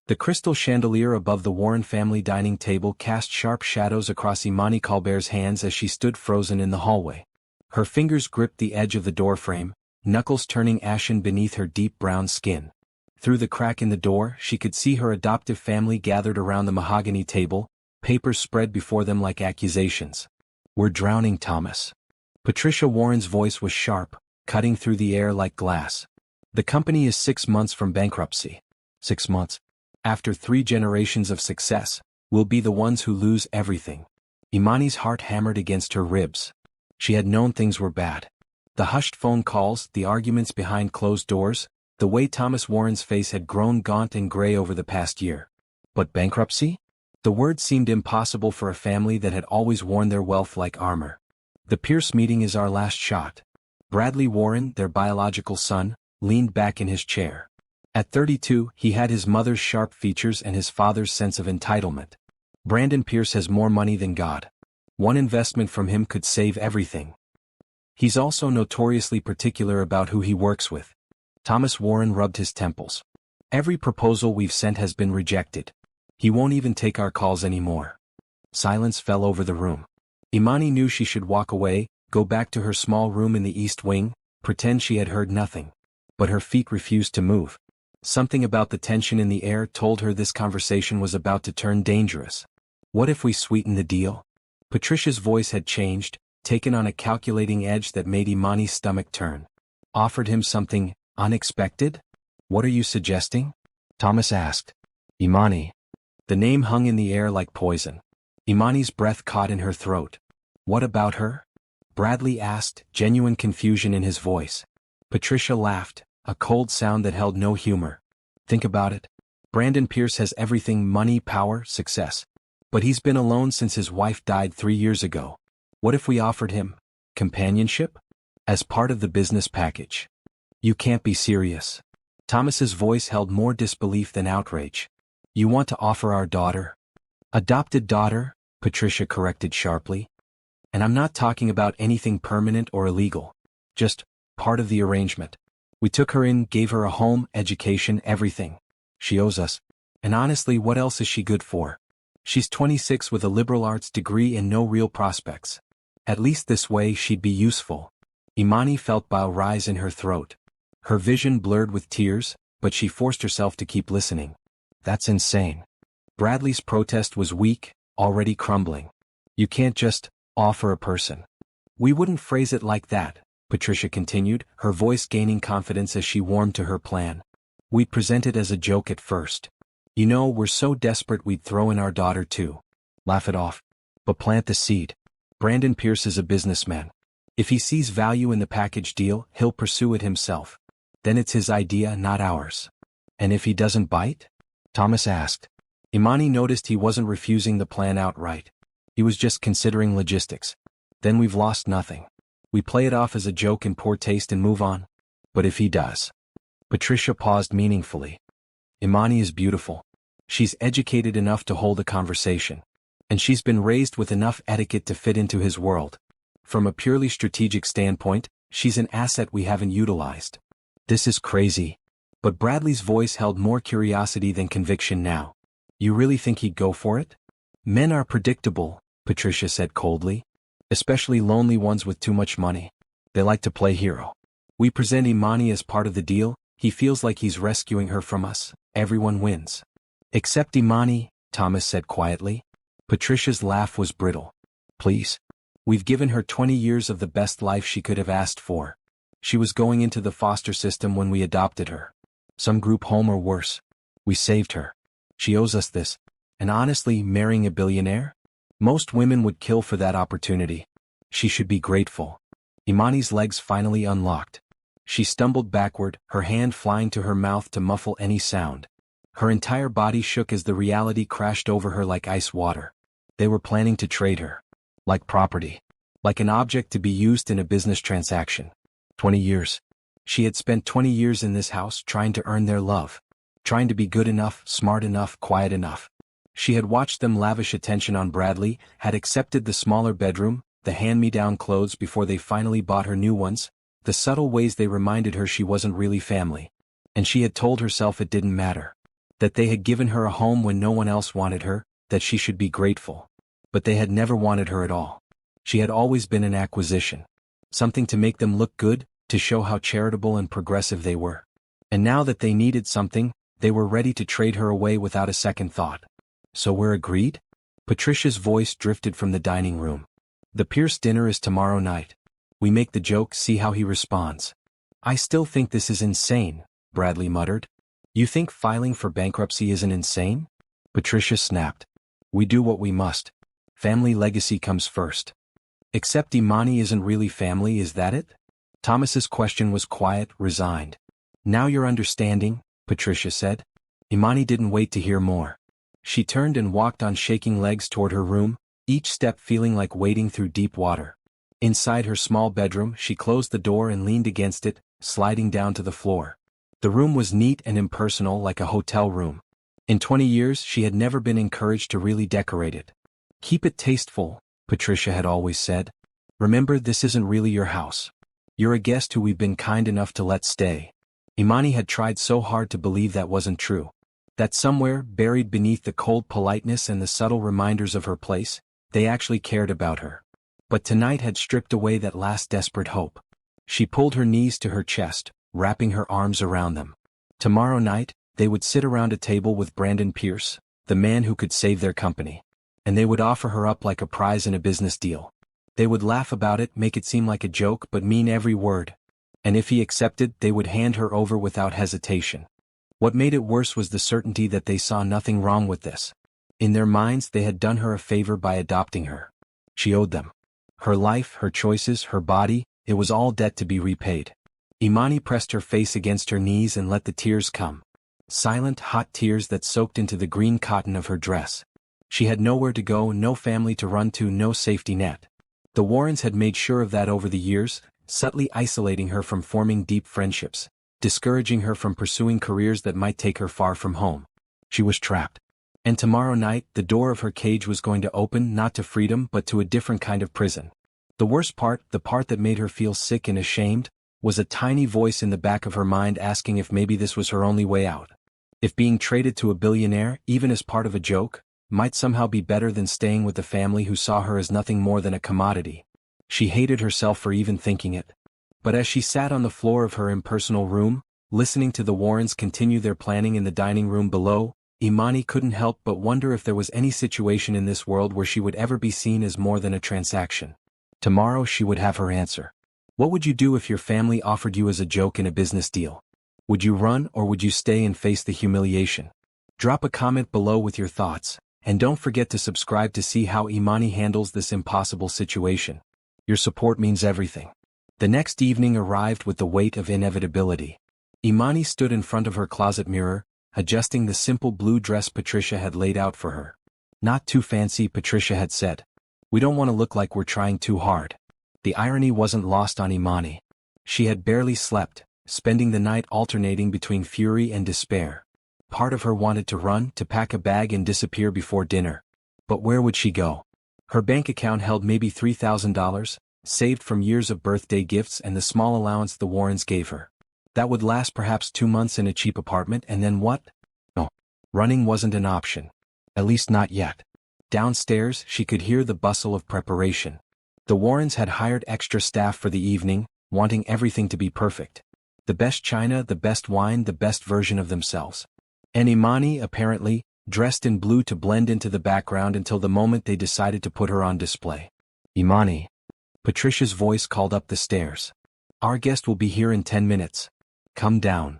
The crystal chandelier above the Warren family dining table cast sharp shadows across Imani Colbert's hands as she stood frozen in the hallway. Her fingers gripped the edge of the doorframe, knuckles turning ashen beneath her deep brown skin. Through the crack in the door, she could see her adoptive family gathered around the mahogany table, papers spread before them like accusations. "We're drowning, Thomas." Patricia Warren's voice was sharp, cutting through the air like glass. "The company is 6 months from bankruptcy." 6 months? After 3 generations of success, we'll be the ones who lose everything. Imani's heart hammered against her ribs. She had known things were bad. The hushed phone calls, the arguments behind closed doors, the way Thomas Warren's face had grown gaunt and gray over the past year. But bankruptcy? The word seemed impossible for a family that had always worn their wealth like armor. "The Pierce meeting is our last shot." Bradley Warren, their biological son, leaned back in his chair. At 32, he had his mother's sharp features and his father's sense of entitlement. "Brandon Pierce has more money than God. One investment from him could save everything. He's also notoriously particular about who he works with." Thomas Warren rubbed his temples. "Every proposal we've sent has been rejected. He won't even take our calls anymore." Silence fell over the room. Imani knew she should walk away, go back to her small room in the East Wing, pretend she had heard nothing. But her feet refused to move. Something about the tension in the air told her this conversation was about to turn dangerous. "What if we sweeten the deal?" Patricia's voice had changed, taken on a calculating edge that made Imani's stomach turn. "Offered him something unexpected? What are you suggesting?" Thomas asked. "Imani." The name hung in the air like poison. Imani's breath caught in her throat. "What about her?" Bradley asked, genuine confusion in his voice. Patricia laughed, a cold sound that held no humor. "Think about it. Brandon Pierce has everything: money, power, success. But he's been alone since his wife died 3 years ago. What if we offered him companionship? As part of the business package?" "You can't be serious." Thomas's voice held more disbelief than outrage. "You want to offer our daughter?" "Adopted daughter," Patricia corrected sharply. "And I'm not talking about anything permanent or illegal. Just part of the arrangement. We took her in, gave her a home, education, everything. She owes us. And honestly, what else is she good for? She's 26 with a liberal arts degree and no real prospects. At least this way she'd be useful." Imani felt bile rise in her throat. Her vision blurred with tears, but she forced herself to keep listening. "That's insane." Bradley's protest was weak, already crumbling. "You can't just offer a person." "We wouldn't phrase it like that," Patricia continued, her voice gaining confidence as she warmed to her plan. "We'd present it as a joke at first. You know, we're so desperate we'd throw in our daughter too. Laugh it off. But plant the seed. Brandon Pierce is a businessman. If he sees value in the package deal, he'll pursue it himself. Then it's his idea, not ours." "And if he doesn't bite?" Thomas asked. Imani noticed he wasn't refusing the plan outright. He was just considering logistics. "Then we've lost nothing. We play it off as a joke in poor taste and move on." "But if he does?" Patricia paused meaningfully. "Imani is beautiful. She's educated enough to hold a conversation. And she's been raised with enough etiquette to fit into his world. From a purely strategic standpoint, she's an asset we haven't utilized." "This is crazy." But Bradley's voice held more curiosity than conviction now. "You really think he'd go for it?" "Men are predictable," Patricia said coldly. "Especially lonely ones with too much money. They like to play hero. We present Imani as part of the deal, he feels like he's rescuing her from us, everyone wins." "Except Imani," Thomas said quietly. Patricia's laugh was brittle. "Please. We've given her 20 years of the best life she could have asked for. She was going into the foster system when we adopted her. Some group home or worse. We saved her. She owes us this. And honestly, marrying a billionaire? Most women would kill for that opportunity. She should be grateful." Imani's legs finally unlocked. She stumbled backward, her hand flying to her mouth to muffle any sound. Her entire body shook as the reality crashed over her like ice water. They were planning to trade her. Like property. Like an object to be used in a business transaction. 20 years. She had spent 20 years in this house trying to earn their love. Trying to be good enough, smart enough, quiet enough. She had watched them lavish attention on Bradley, had accepted the smaller bedroom, the hand-me-down clothes before they finally bought her new ones, the subtle ways they reminded her she wasn't really family. And she had told herself it didn't matter. That they had given her a home when no one else wanted her, that she should be grateful. But they had never wanted her at all. She had always been an acquisition. Something to make them look good, to show how charitable and progressive they were. And now that they needed something, they were ready to trade her away without a second thought. So we're agreed? Patricia's voice drifted from the dining room. The Pierce dinner is tomorrow night. We make the joke, see how he responds. I still think this is insane, Bradley muttered. You think filing for bankruptcy isn't insane? Patricia snapped. We do what we must. Family legacy comes first. Except Imani isn't really family, is that it? Thomas's question was quiet, resigned. Now you're understanding, Patricia said. Imani didn't wait to hear more. She turned and walked on shaking legs toward her room, each step feeling like wading through deep water. Inside her small bedroom, she closed the door and leaned against it, sliding down to the floor. The room was neat and impersonal, like a hotel room. In 20 years, she had never been encouraged to really decorate it. Keep it tasteful, Patricia had always said. Remember, this isn't really your house. You're a guest who we've been kind enough to let stay. Imani had tried so hard to believe that wasn't true. That somewhere, buried beneath the cold politeness and the subtle reminders of her place, they actually cared about her. But tonight had stripped away that last desperate hope. She pulled her knees to her chest, wrapping her arms around them. Tomorrow night, they would sit around a table with Brandon Pierce, the man who could save their company. And they would offer her up like a prize in a business deal. They would laugh about it, make it seem like a joke, but mean every word. And if he accepted, they would hand her over without hesitation. What made it worse was the certainty that they saw nothing wrong with this. In their minds, they had done her a favor by adopting her. She owed them. Her life, her choices, her body, it was all debt to be repaid. Imani pressed her face against her knees and let the tears come. Silent, hot tears that soaked into the green cotton of her dress. She had nowhere to go, no family to run to, no safety net. The Warrens had made sure of that over the years, subtly isolating her from forming deep friendships, discouraging her from pursuing careers that might take her far from home. She was trapped. And tomorrow night, the door of her cage was going to open, not to freedom but to a different kind of prison. The worst part, the part that made her feel sick and ashamed, was a tiny voice in the back of her mind asking if maybe this was her only way out. If being traded to a billionaire, even as part of a joke, might somehow be better than staying with the family who saw her as nothing more than a commodity. She hated herself for even thinking it. But as she sat on the floor of her impersonal room, listening to the Warrens continue their planning in the dining room below, Imani couldn't help but wonder if there was any situation in this world where she would ever be seen as more than a transaction. Tomorrow she would have her answer. What would you do if your family offered you as a joke in a business deal? Would you run, or would you stay and face the humiliation? Drop a comment below with your thoughts, and don't forget to subscribe to see how Imani handles this impossible situation. Your support means everything. The next evening arrived with the weight of inevitability. Imani stood in front of her closet mirror, adjusting the simple blue dress Patricia had laid out for her. Not too fancy, Patricia had said. We don't want to look like we're trying too hard. The irony wasn't lost on Imani. She had barely slept, spending the night alternating between fury and despair. Part of her wanted to run, to pack a bag and disappear before dinner. But where would she go? Her bank account held maybe $3,000, saved from years of birthday gifts and the small allowance the Warrens gave her. That would last perhaps 2 months in a cheap apartment, and then what? No. Running wasn't an option. At least not yet. Downstairs, she could hear the bustle of preparation. The Warrens had hired extra staff for the evening, wanting everything to be perfect. The best china, the best wine, the best version of themselves. And Imani, apparently, dressed in blue to blend into the background until the moment they decided to put her on display. Imani. Patricia's voice called up the stairs. Our guest will be here in 10 minutes. Come down.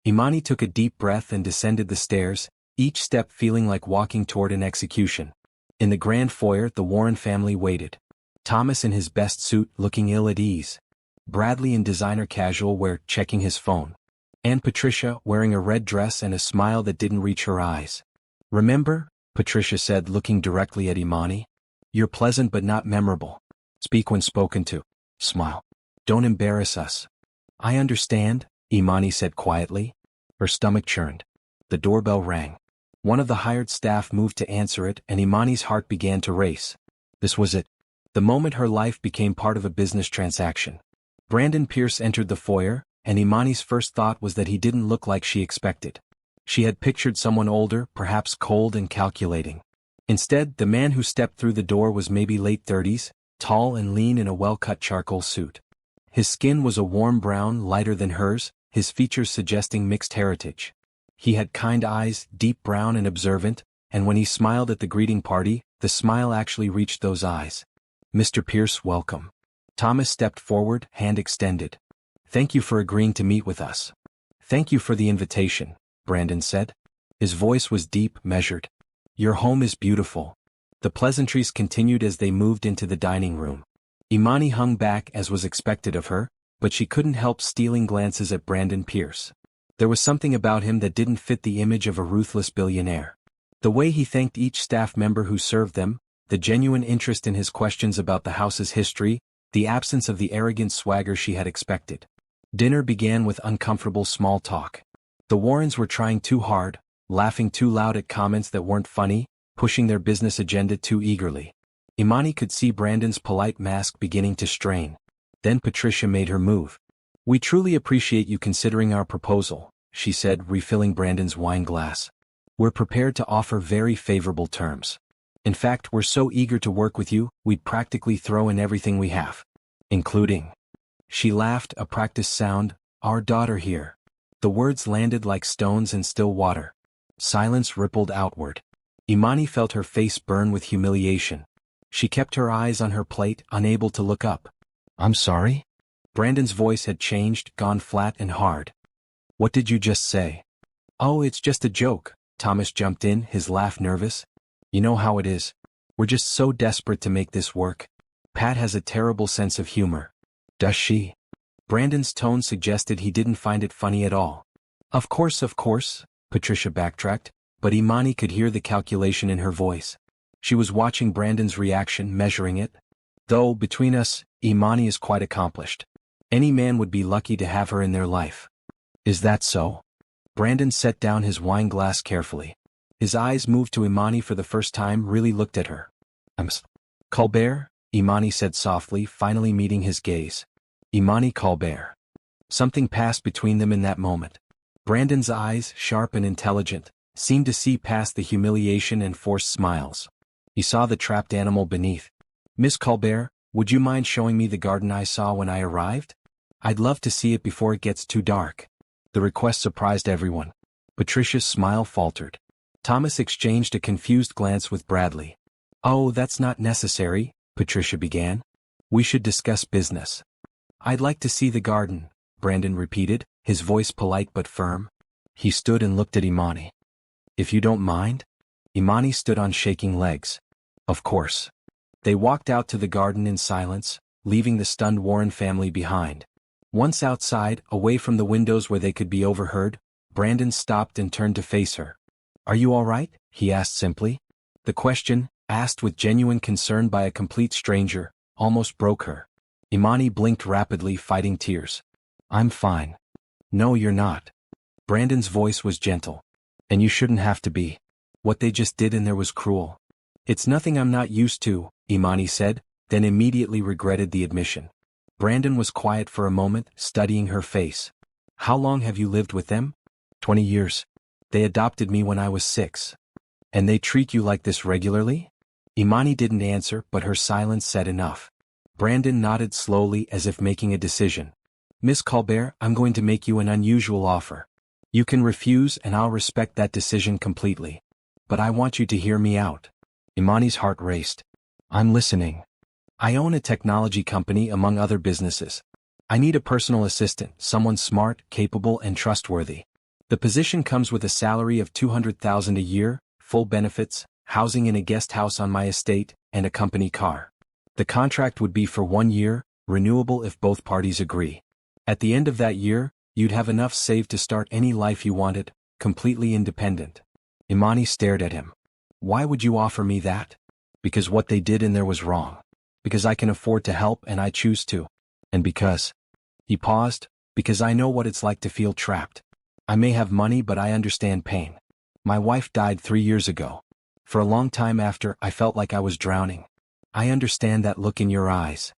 Imani took a deep breath and descended the stairs, each step feeling like walking toward an execution. In the grand foyer, the Warren family waited. Thomas in his best suit, looking ill at ease. Bradley in designer casual wear, checking his phone. And Patricia, wearing a red dress and a smile that didn't reach her eyes. Remember? Patricia said, looking directly at Imani. You're pleasant but not memorable. Speak when spoken to. Smile. Don't embarrass us. I understand, Imani said quietly. Her stomach churned. The doorbell rang. One of the hired staff moved to answer it, and Imani's heart began to race. This was it. The moment her life became part of a business transaction. Brandon Pierce entered the foyer, and Imani's first thought was that he didn't look like she expected. She had pictured someone older, perhaps cold and calculating. Instead, the man who stepped through the door was maybe late 30s, tall and lean in a well-cut charcoal suit. His skin was a warm brown, lighter than hers, his features suggesting mixed heritage. He had kind eyes, deep brown and observant, and when he smiled at the greeting party, the smile actually reached those eyes. "Mr. Pierce, welcome." Thomas stepped forward, hand extended. "Thank you for agreeing to meet with us." "Thank you for the invitation," Brandon said. His voice was deep, measured. "Your home is beautiful." The pleasantries continued as they moved into the dining room. Imani hung back as was expected of her, but she couldn't help stealing glances at Brandon Pierce. There was something about him that didn't fit the image of a ruthless billionaire. The way he thanked each staff member who served them, the genuine interest in his questions about the house's history, the absence of the arrogant swagger she had expected. Dinner began with uncomfortable small talk. The Warrens were trying too hard, laughing too loud at comments that weren't funny, pushing their business agenda too eagerly. Imani could see Brandon's polite mask beginning to strain. Then Patricia made her move. "We truly appreciate you considering our proposal," she said, refilling Brandon's wine glass. "We're prepared to offer very favorable terms. In fact, we're so eager to work with you, we'd practically throw in everything we have. Including." She laughed, a practiced sound, "our daughter here." The words landed like stones in still water. Silence rippled outward. Imani felt her face burn with humiliation. She kept her eyes on her plate, unable to look up. "I'm sorry?" Brandon's voice had changed, gone flat and hard. "What did you just say?" "Oh, it's just a joke," Thomas jumped in, his laugh nervous. "You know how it is. We're just so desperate to make this work. Pat has a terrible sense of humor." "Does she?" Brandon's tone suggested he didn't find it funny at all. Of course," Patricia backtracked, but Imani could hear the calculation in her voice. She was watching Brandon's reaction, measuring it. "Though, between us, Imani is quite accomplished. Any man would be lucky to have her in their life." "Is that so?" Brandon set down his wine glass carefully. His eyes moved to Imani for the first time, really looked at her. "Colbert?" Imani said softly, finally meeting his gaze. "Imani Colbert." Something passed between them in that moment. Brandon's eyes, sharp and intelligent, seemed to see past the humiliation and forced smiles. He saw the trapped animal beneath. "Miss Colbert, would you mind showing me the garden I saw when I arrived? I'd love to see it before it gets too dark." The request surprised everyone. Patricia's smile faltered. Thomas exchanged a confused glance with Bradley. "Oh, that's not necessary," Patricia began. "We should discuss business." "I'd like to see the garden," Brandon repeated, his voice polite but firm. He stood and looked at Imani. "If you don't mind?" Imani stood on shaking legs. "Of course." They walked out to the garden in silence, leaving the stunned Warren family behind. Once outside, away from the windows where they could be overheard, Brandon stopped and turned to face her. "Are you all right?" he asked simply. The question, asked with genuine concern by a complete stranger, almost broke her. Imani blinked rapidly, fighting tears. "I'm fine." "No, you're not." Brandon's voice was gentle. "And you shouldn't have to be. What they just did in there was cruel." "It's nothing I'm not used to," Imani said, then immediately regretted the admission. Brandon was quiet for a moment, studying her face. "How long have you lived with them?" 20 years. They adopted me when I was 6. "And they treat you like this regularly?" Imani didn't answer, but her silence said enough. Brandon nodded slowly as if making a decision. "Miss Colbert, I'm going to make you an unusual offer. You can refuse and I'll respect that decision completely. But I want you to hear me out." Imani's heart raced. "I'm listening." "I own a technology company among other businesses. I need a personal assistant, someone smart, capable, and trustworthy. The position comes with a salary of $200,000 a year, full benefits, housing in a guest house on my estate, and a company car. The contract would be for 1 year, renewable if both parties agree. At the end of that year, you'd have enough saved to start any life you wanted, completely independent." Imani stared at him. "Why would you offer me that?" "Because what they did in there was wrong. Because I can afford to help and I choose to. And because—" He paused, "because I know what it's like to feel trapped. I may have money but I understand pain. My wife died 3 years ago. For a long time after, I felt like I was drowning. I understand that look in your eyes."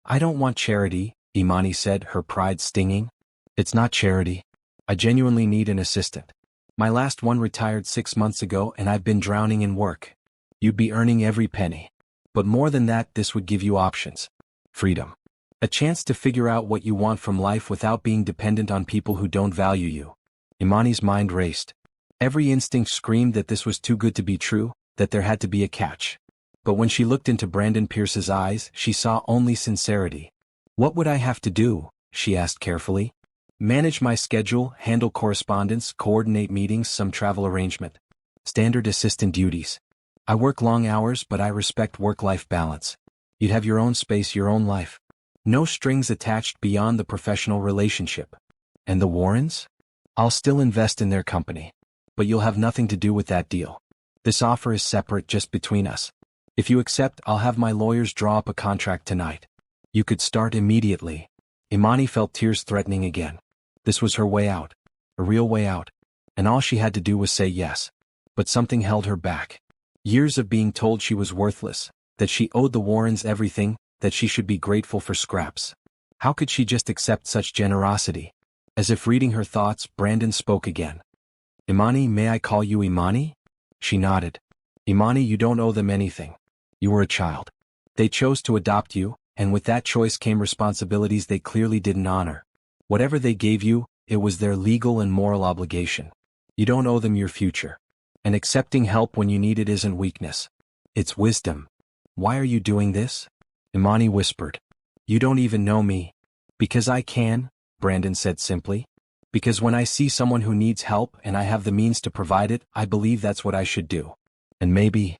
"I don't want charity," Imani said, her pride stinging. "It's not charity. I genuinely need an assistant. My last one retired 6 months ago and I've been drowning in work. You'd be earning every penny. But more than that, this would give you options. Freedom. A chance to figure out what you want from life without being dependent on people who don't value you. Imani's mind raced. Every instinct screamed that this was too good to be true, that there had to be a catch. But when she looked into Brandon Pierce's eyes, she saw only sincerity. What would I have to do? She asked carefully. Manage my schedule, handle correspondence, coordinate meetings, some travel arrangement. Standard assistant duties. I work long hours, but I respect work-life balance. You'd have your own space, your own life. No strings attached beyond the professional relationship. And the Warrens? I'll still invest in their company. But you'll have nothing to do with that deal. This offer is separate, just between us. If you accept, I'll have my lawyers draw up a contract tonight. You could start immediately. Imani felt tears threatening again. This was her way out. A real way out. And all she had to do was say yes. But something held her back. Years of being told she was worthless, that she owed the Warrens everything, that she should be grateful for scraps. How could she just accept such generosity? As if reading her thoughts, Brandon spoke again. Imani, may I call you Imani? She nodded. Imani, you don't owe them anything. You were a child. They chose to adopt you, and with that choice came responsibilities they clearly didn't honor. Whatever they gave you, it was their legal and moral obligation. You don't owe them your future. And accepting help when you need it isn't weakness. It's wisdom. Why are you doing this? Imani whispered. You don't even know me. Because I can, Brandon said simply. Because when I see someone who needs help and I have the means to provide it, I believe that's what I should do. And maybe...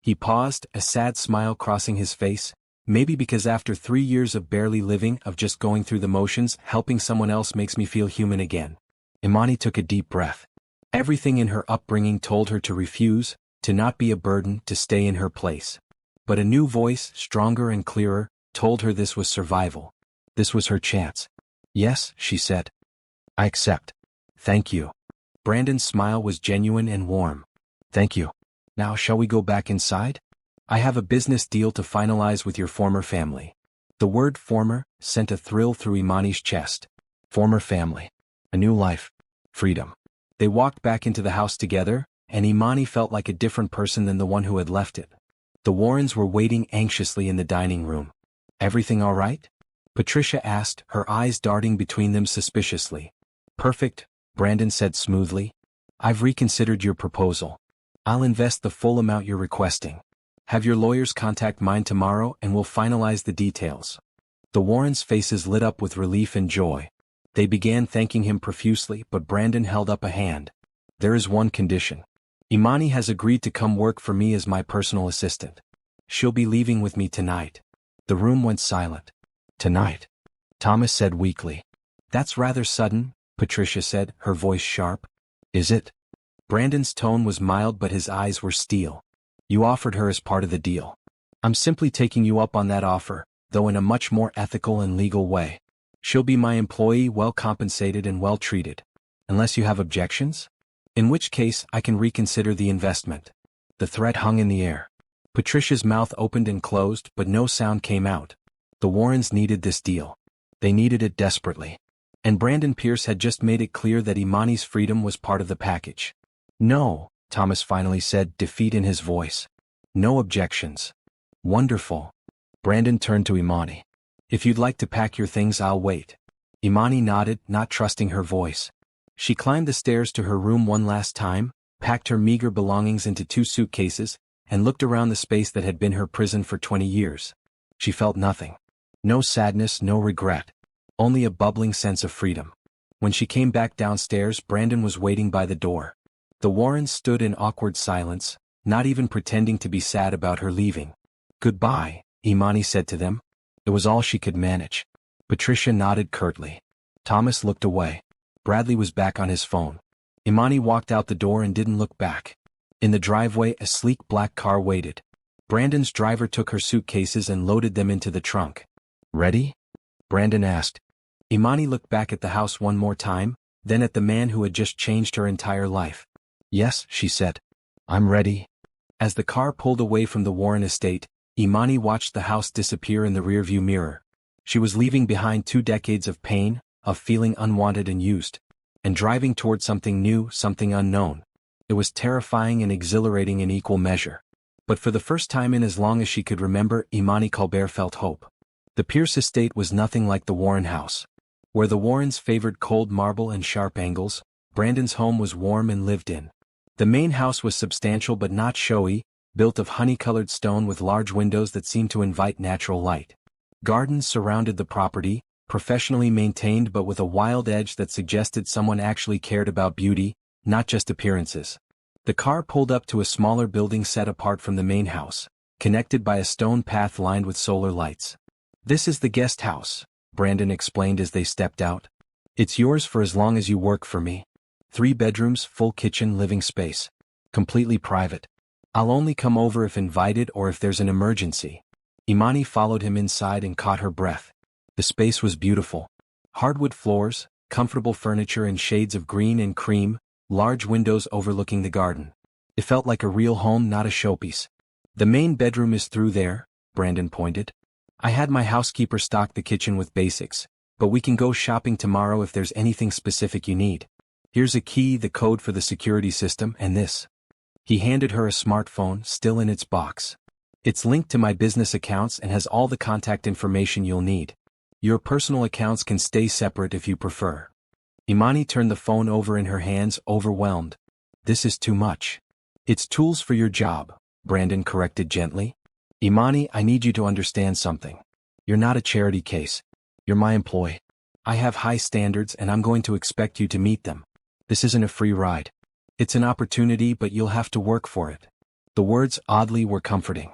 He paused, a sad smile crossing his face. Maybe because after 3 years of barely living, of just going through the motions, helping someone else makes me feel human again. Imani took a deep breath. Everything in her upbringing told her to refuse, to not be a burden, to stay in her place. But a new voice, stronger and clearer, told her this was survival. This was her chance. Yes, she said. I accept. Thank you. Brandon's smile was genuine and warm. Thank you. Now shall we go back inside? I have a business deal to finalize with your former family. The word former sent a thrill through Imani's chest. Former family. A new life. Freedom. They walked back into the house together, and Imani felt like a different person than the one who had left it. The Warrens were waiting anxiously in the dining room. Everything all right? Patricia asked, her eyes darting between them suspiciously. Perfect, Brandon said smoothly. I've reconsidered your proposal. I'll invest the full amount you're requesting. Have your lawyers contact mine tomorrow and we'll finalize the details. The Warrens' faces lit up with relief and joy. They began thanking him profusely, but Brandon held up a hand. There is one condition. Imani has agreed to come work for me as my personal assistant. She'll be leaving with me tonight. The room went silent. Tonight? Thomas said weakly. That's rather sudden, Patricia said, her voice sharp. Is it? Brandon's tone was mild but his eyes were steel. You offered her as part of the deal. I'm simply taking you up on that offer, though in a much more ethical and legal way. She'll be my employee, well compensated and well treated. Unless you have objections? In which case, I can reconsider the investment. The threat hung in the air. Patricia's mouth opened and closed, but no sound came out. The Warrens needed this deal. They needed it desperately. And Brandon Pierce had just made it clear that Imani's freedom was part of the package. No, Thomas finally said, defeat in his voice. No objections. Wonderful. Brandon turned to Imani. If you'd like to pack your things, I'll wait. Imani nodded, not trusting her voice. She climbed the stairs to her room one last time, packed her meager belongings into 2 suitcases, and looked around the space that had been her prison for 20 years. She felt nothing. No sadness, no regret. Only a bubbling sense of freedom. When she came back downstairs, Brandon was waiting by the door. The Warrens stood in awkward silence, not even pretending to be sad about her leaving. Goodbye, Imani said to them. It was all she could manage. Patricia nodded curtly. Thomas looked away. Bradley was back on his phone. Imani walked out the door and didn't look back. In the driveway, a sleek black car waited. Brandon's driver took her suitcases and loaded them into the trunk. Ready? Brandon asked. Imani looked back at the house one more time, then at the man who had just changed her entire life. Yes, she said. I'm ready. As the car pulled away from the Warren estate, Imani watched the house disappear in the rearview mirror. She was leaving behind 2 decades of pain, of feeling unwanted and used. and driving toward something new, something unknown. It was terrifying and exhilarating in equal measure. But for the first time in as long as she could remember, Imani Colbert felt hope. The Pierce estate was nothing like the Warren house. Where the Warrens favored cold marble and sharp angles, Brandon's home was warm and lived in. The main house was substantial but not showy, built of honey-colored stone with large windows that seemed to invite natural light. Gardens surrounded the property, professionally maintained but with a wild edge that suggested someone actually cared about beauty, not just appearances. The car pulled up to a smaller building set apart from the main house, connected by a stone path lined with solar lights. "This is the guest house," Brandon explained as they stepped out. "It's yours for as long as you work for me. 3 bedrooms, full kitchen, living space. Completely private. I'll only come over if invited or if there's an emergency." Imani followed him inside and caught her breath. The space was beautiful. Hardwood floors, comfortable furniture in shades of green and cream, large windows overlooking the garden. It felt like a real home, not a showpiece. "The main bedroom is through there," Brandon pointed. "I had my housekeeper stock the kitchen with basics, but we can go shopping tomorrow if there's anything specific you need. Here's a key, the code for the security system, and this." He handed her a smartphone, still in its box. "It's linked to my business accounts and has all the contact information you'll need. Your personal accounts can stay separate if you prefer." Imani turned the phone over in her hands, overwhelmed. "This is too much." "It's tools for your job," Brandon corrected gently. "Imani, I need you to understand something. You're not a charity case. You're my employee. I have high standards and I'm going to expect you to meet them. This isn't a free ride. It's an opportunity, but you'll have to work for it." The words, oddly, were comforting.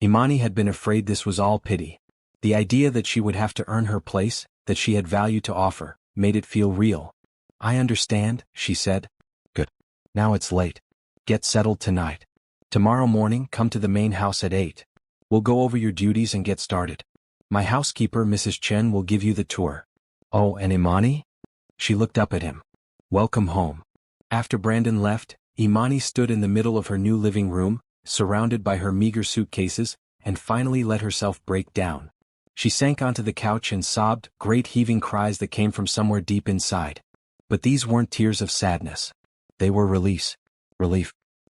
Imani had been afraid this was all pity. The idea that she would have to earn her place, that she had value to offer, made it feel real. "I understand," she said. "Good. Now it's late. Get settled tonight. Tomorrow morning, come to the main house at 8. We'll go over your duties and get started. My housekeeper, Mrs. Chen, will give you the tour." "Oh, and Imani?" She looked up at him. "Welcome home." After Brandon left, Imani stood in the middle of her new living room, surrounded by her meager suitcases, and finally let herself break down. She sank onto the couch and sobbed, great heaving cries that came from somewhere deep inside. But these weren't tears of sadness. They were relief.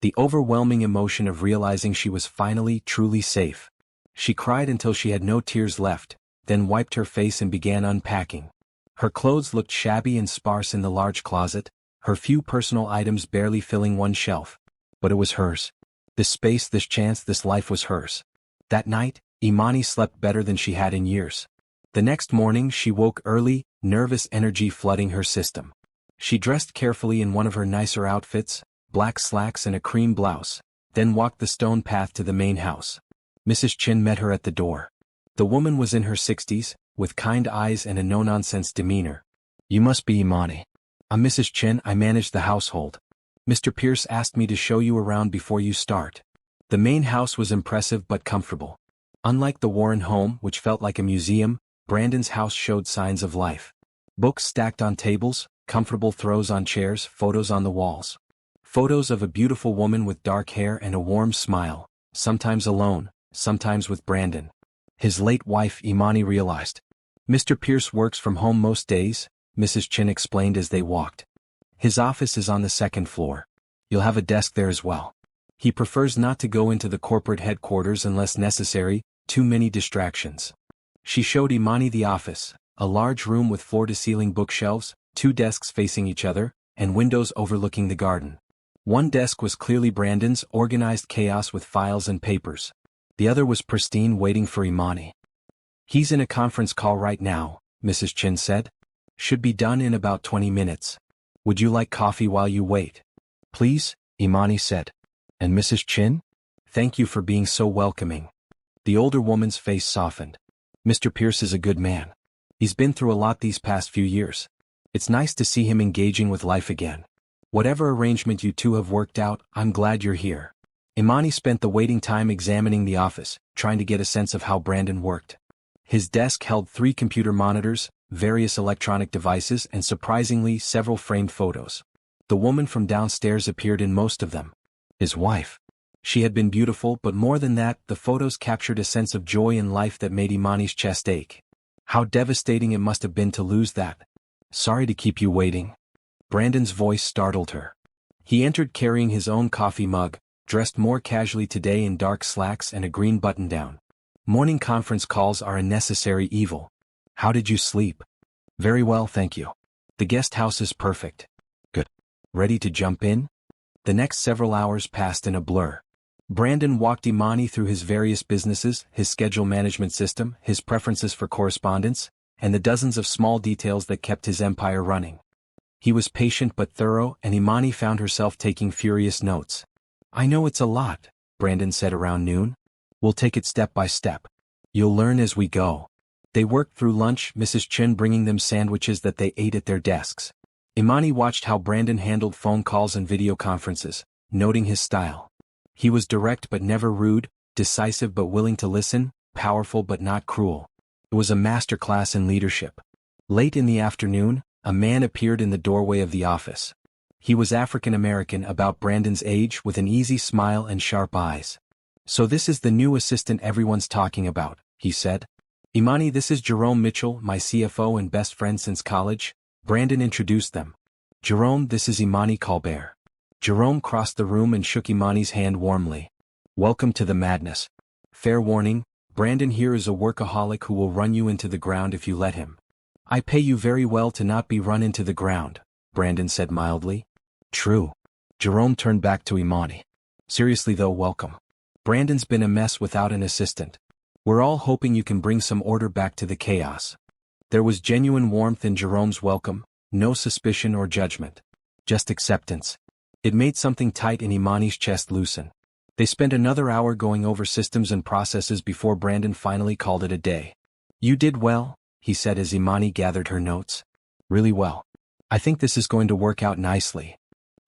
The overwhelming emotion of realizing she was finally, truly safe. She cried until she had no tears left, then wiped her face and began unpacking. Her clothes looked shabby and sparse in the large closet, her few personal items barely filling one shelf. But it was hers. This space, this chance, this life was hers. That night, Imani slept better than she had in years. The next morning she woke early, nervous energy flooding her system. She dressed carefully in one of her nicer outfits, black slacks and a cream blouse, then walked the stone path to the main house. Mrs. Chin met her at the door. The woman was in her 60s, with kind eyes and a no-nonsense demeanor. "You must be Imani." "I'm Mrs. Chin, I manage the household. Mr. Pierce asked me to show you around before you start." The main house was impressive but comfortable. Unlike the Warren home, which felt like a museum, Brandon's house showed signs of life. Books stacked on tables, comfortable throws on chairs, photos on the walls. Photos of a beautiful woman with dark hair and a warm smile, sometimes alone, sometimes with Brandon. His late wife, Imani realized. "Mr. Pierce works from home most days," Mrs. Chin explained as they walked. "His office is on the 2nd floor. You'll have a desk there as well. He prefers not to go into the corporate headquarters unless necessary, too many distractions." She showed Imani the office, a large room with floor-to-ceiling bookshelves, 2 desks facing each other, and windows overlooking the garden. One desk was clearly Brandon's, organized chaos with files and papers. The other was pristine, waiting for Imani. "He's in a conference call right now," Mrs. Chin said. "Should be done in about 20 minutes. Would you like coffee while you wait?" "Please," Imani said. "And Mrs. Chin? Thank you for being so welcoming." The older woman's face softened. "Mr. Pierce is a good man. He's been through a lot these past few years. It's nice to see him engaging with life again. Whatever arrangement you two have worked out, I'm glad you're here." Imani spent the waiting time examining the office, trying to get a sense of how Brandon worked. His desk held 3 computer monitors, various electronic devices, and surprisingly, several framed photos. The woman from downstairs appeared in most of them. His wife. She had been beautiful, but more than that, the photos captured a sense of joy in life that made Imani's chest ache. How devastating it must have been to lose that. "Sorry to keep you waiting." Brandon's voice startled her. He entered carrying his own coffee mug, dressed more casually today in dark slacks and a green button-down. Morning conference calls are a necessary evil. How did you sleep? Very well, thank you. The guest house is perfect. Good. Ready to jump in? The next several hours passed in a blur. Brandon walked Imani through his various businesses, his schedule management system, his preferences for correspondence, and the dozens of small details that kept his empire running. He was patient but thorough, and Imani found herself taking furious notes. I know it's a lot, Brandon said around noon. We'll take it step by step. You'll learn as we go. They worked through lunch, Mrs. Chin bringing them sandwiches that they ate at their desks. Imani watched how Brandon handled phone calls and video conferences, noting his style. He was direct but never rude, decisive but willing to listen, powerful but not cruel. It was a masterclass in leadership. Late in the afternoon, a man appeared in the doorway of the office. He was African American, about Brandon's age, with an easy smile and sharp eyes. So this is the new assistant everyone's talking about, he said. Imani, this is Jerome Mitchell, my CFO and best friend since college. Brandon introduced them. Jerome, this is Imani Colbert. Jerome crossed the room and shook Imani's hand warmly. Welcome to the madness. Fair warning, Brandon here is a workaholic who will run you into the ground if you let him. I pay you very well to not be run into the ground, Brandon said mildly. True. Jerome turned back to Imani. Seriously though, welcome. Brandon's been a mess without an assistant. We're all hoping you can bring some order back to the chaos. There was genuine warmth in Jerome's welcome, no suspicion or judgment. Just acceptance. It made something tight in Imani's chest loosen. They spent another hour going over systems and processes before Brandon finally called it a day. You did well, he said as Imani gathered her notes. Really well. I think this is going to work out nicely.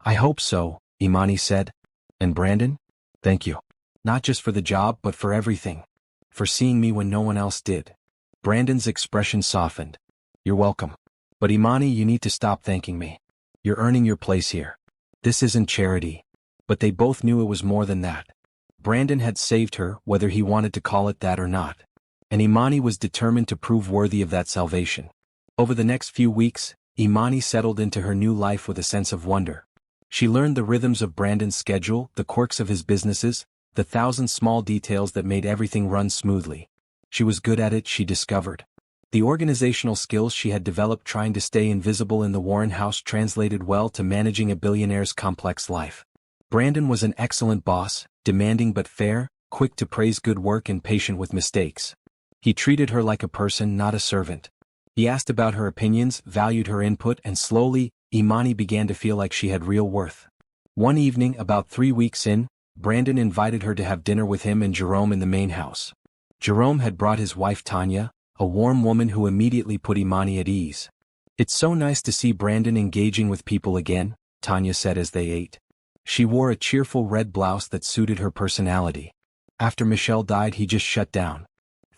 I hope so, Imani said. And Brandon? Thank you. Not just for the job but for everything. For seeing me when no one else did. Brandon's expression softened. You're welcome. But Imani, you need to stop thanking me. You're earning your place here. This isn't charity. But they both knew it was more than that. Brandon had saved her, whether he wanted to call it that or not. And Imani was determined to prove worthy of that salvation. Over the next few weeks, Imani settled into her new life with a sense of wonder. She learned the rhythms of Brandon's schedule, the quirks of his businesses, the thousand small details that made everything run smoothly. She was good at it, she discovered. The organizational skills she had developed trying to stay invisible in the Warren house translated well to managing a billionaire's complex life. Brandon was an excellent boss, demanding but fair, quick to praise good work and patient with mistakes. He treated her like a person, not a servant. He asked about her opinions, valued her input, and slowly, Imani began to feel like she had real worth. One evening, about 3 weeks in, Brandon invited her to have dinner with him and Jerome in the main house. Jerome had brought his wife Tanya, a warm woman who immediately put Imani at ease. It's so nice to see Brandon engaging with people again, Tanya said as they ate. She wore a cheerful red blouse that suited her personality. After Michelle died, he just shut down.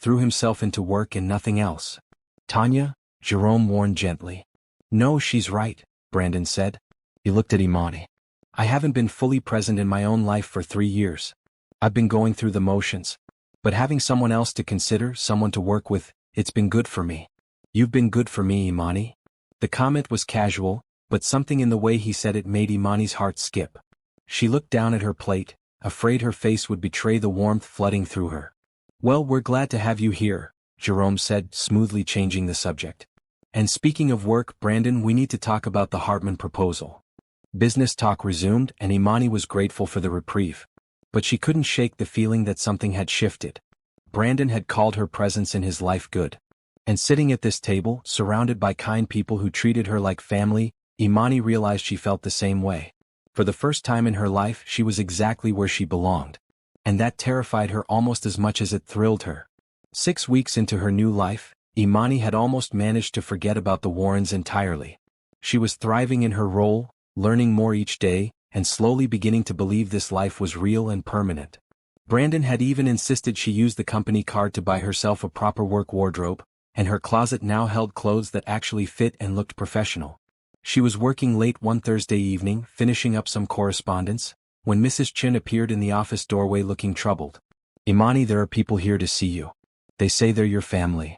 Threw himself into work and nothing else. Tanya? Jerome warned gently. No, she's right, Brandon said. He looked at Imani. I haven't been fully present in my own life for 3 years. I've been going through the motions. But having someone else to consider, someone to work with, it's been good for me. You've been good for me, Imani. The comment was casual, but something in the way he said it made Imani's heart skip. She looked down at her plate, afraid her face would betray the warmth flooding through her. Well, we're glad to have you here, Jerome said, smoothly changing the subject. And speaking of work, Brandon, we need to talk about the Hartman proposal. Business talk resumed, and Imani was grateful for the reprieve. But she couldn't shake the feeling that something had shifted. Brandon had called her presence in his life good. And sitting at this table, surrounded by kind people who treated her like family, Imani realized she felt the same way. For the first time in her life, she was exactly where she belonged. And that terrified her almost as much as it thrilled her. 6 weeks into her new life, Imani had almost managed to forget about the Warrens entirely. She was thriving in her role, learning more each day, and slowly beginning to believe this life was real and permanent. Brandon had even insisted she use the company card to buy herself a proper work wardrobe, and her closet now held clothes that actually fit and looked professional. She was working late one Thursday evening, finishing up some correspondence, when Mrs. Chin appeared in the office doorway looking troubled. Imani, there are people here to see you. They say they're your family.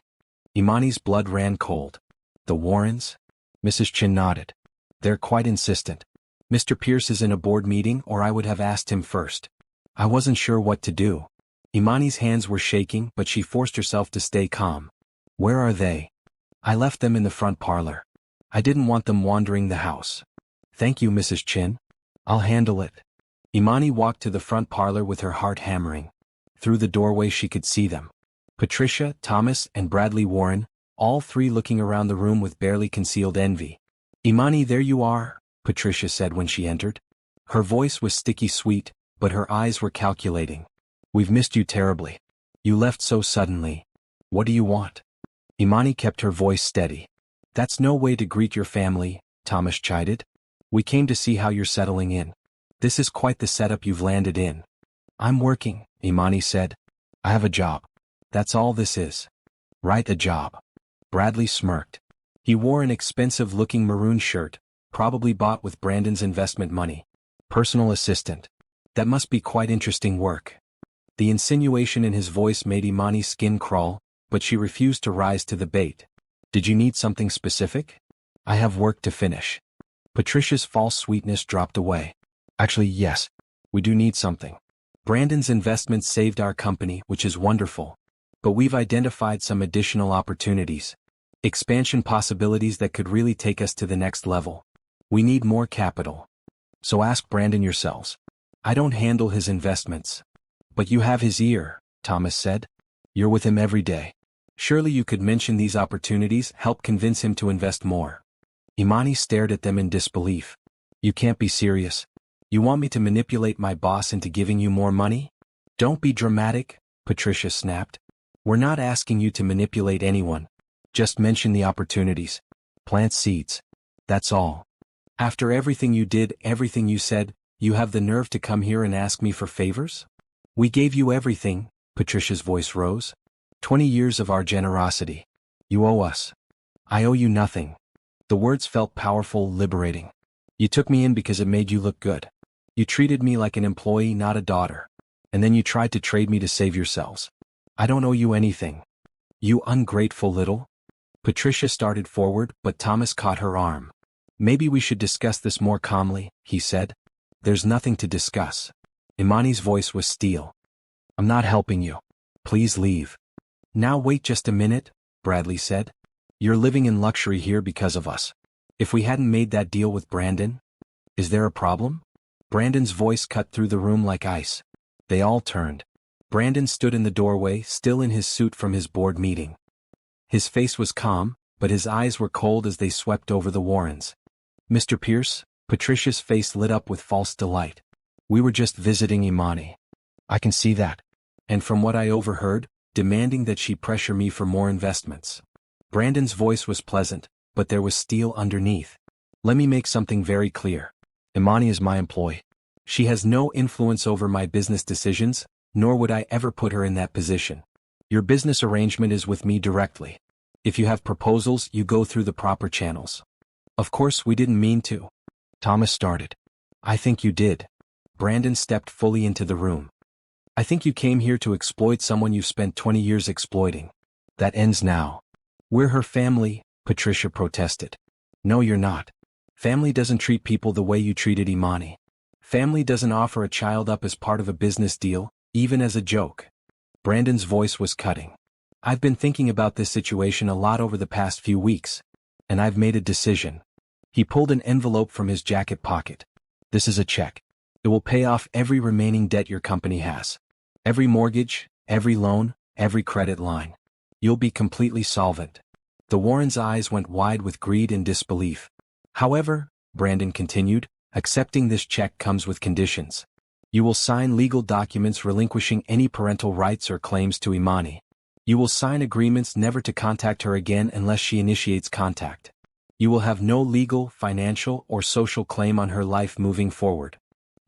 Imani's blood ran cold. The Warrens? Mrs. Chin nodded. They're quite insistent. Mr. Pierce is in a board meeting, or I would have asked him first. I wasn't sure what to do. Imani's hands were shaking, but she forced herself to stay calm. Where are they? I left them in the front parlor. I didn't want them wandering the house. Thank you, Mrs. Chin. I'll handle it. Imani walked to the front parlor with her heart hammering. Through the doorway she could see them. Patricia, Thomas, and Bradley Warren, all three looking around the room with barely concealed envy. Imani, there you are, Patricia said when she entered. Her voice was sticky sweet, but her eyes were calculating. We've missed you terribly. You left so suddenly. What do you want? Imani kept her voice steady. That's no way to greet your family, Thomas chided. We came to see how you're settling in. This is quite the setup you've landed in. I'm working, Imani said. I have a job. That's all this is. Right, a job. Bradley smirked. He wore an expensive-looking maroon shirt, probably bought with Brandon's investment money. Personal assistant. That must be quite interesting work. The insinuation in his voice made Imani's skin crawl, but she refused to rise to the bait. Did you need something specific? I have work to finish. Patricia's false sweetness dropped away. Actually, yes. We do need something. Brandon's investments saved our company, which is wonderful. But we've identified some additional opportunities. Expansion possibilities that could really take us to the next level. We need more capital. So ask Brandon yourselves. I don't handle his investments. But you have his ear, Thomas said. You're with him every day. Surely you could mention these opportunities, help convince him to invest more. Imani stared at them in disbelief. You can't be serious. You want me to manipulate my boss into giving you more money? Don't be dramatic, Patricia snapped. We're not asking you to manipulate anyone. Just mention the opportunities. Plant seeds. That's all. After everything you did, everything you said, you have the nerve to come here and ask me for favors? We gave you everything, Patricia's voice rose. 20 years of our generosity. You owe us. I owe you nothing. The words felt powerful, liberating. You took me in because it made you look good. You treated me like an employee, not a daughter. And then you tried to trade me to save yourselves. I don't owe you anything. You ungrateful little. Patricia started forward, but Thomas caught her arm. Maybe we should discuss this more calmly, he said. There's nothing to discuss. Imani's voice was steel. I'm not helping you. Please leave. Now wait just a minute, Bradley said. You're living in luxury here because of us. If we hadn't made that deal with Brandon? Is there a problem? Brandon's voice cut through the room like ice. They all turned. Brandon stood in the doorway, still in his suit from his board meeting. His face was calm, but his eyes were cold as they swept over the Warrens. Mr. Pierce, Patricia's face lit up with false delight. We were just visiting Imani. I can see that. And from what I overheard, demanding that she pressure me for more investments. Brandon's voice was pleasant, but there was steel underneath. Let me make something very clear. Imani is my employee. She has no influence over my business decisions, nor would I ever put her in that position. Your business arrangement is with me directly. If you have proposals, you go through the proper channels. Of course, we didn't mean to. Thomas started. I think you did. Brandon stepped fully into the room. I think you came here to exploit someone you've spent 20 years exploiting. That ends now. We're her family, Patricia protested. No, you're not. Family doesn't treat people the way you treated Imani. Family doesn't offer a child up as part of a business deal, even as a joke. Brandon's voice was cutting. I've been thinking about this situation a lot over the past few weeks, and I've made a decision. He pulled an envelope from his jacket pocket. This is a check. It will pay off every remaining debt your company has. Every mortgage, every loan, every credit line. You'll be completely solvent. The Warrens' eyes went wide with greed and disbelief. However, Brandon continued, accepting this check comes with conditions. You will sign legal documents relinquishing any parental rights or claims to Imani. You will sign agreements never to contact her again unless she initiates contact. You will have no legal, financial, or social claim on her life moving forward.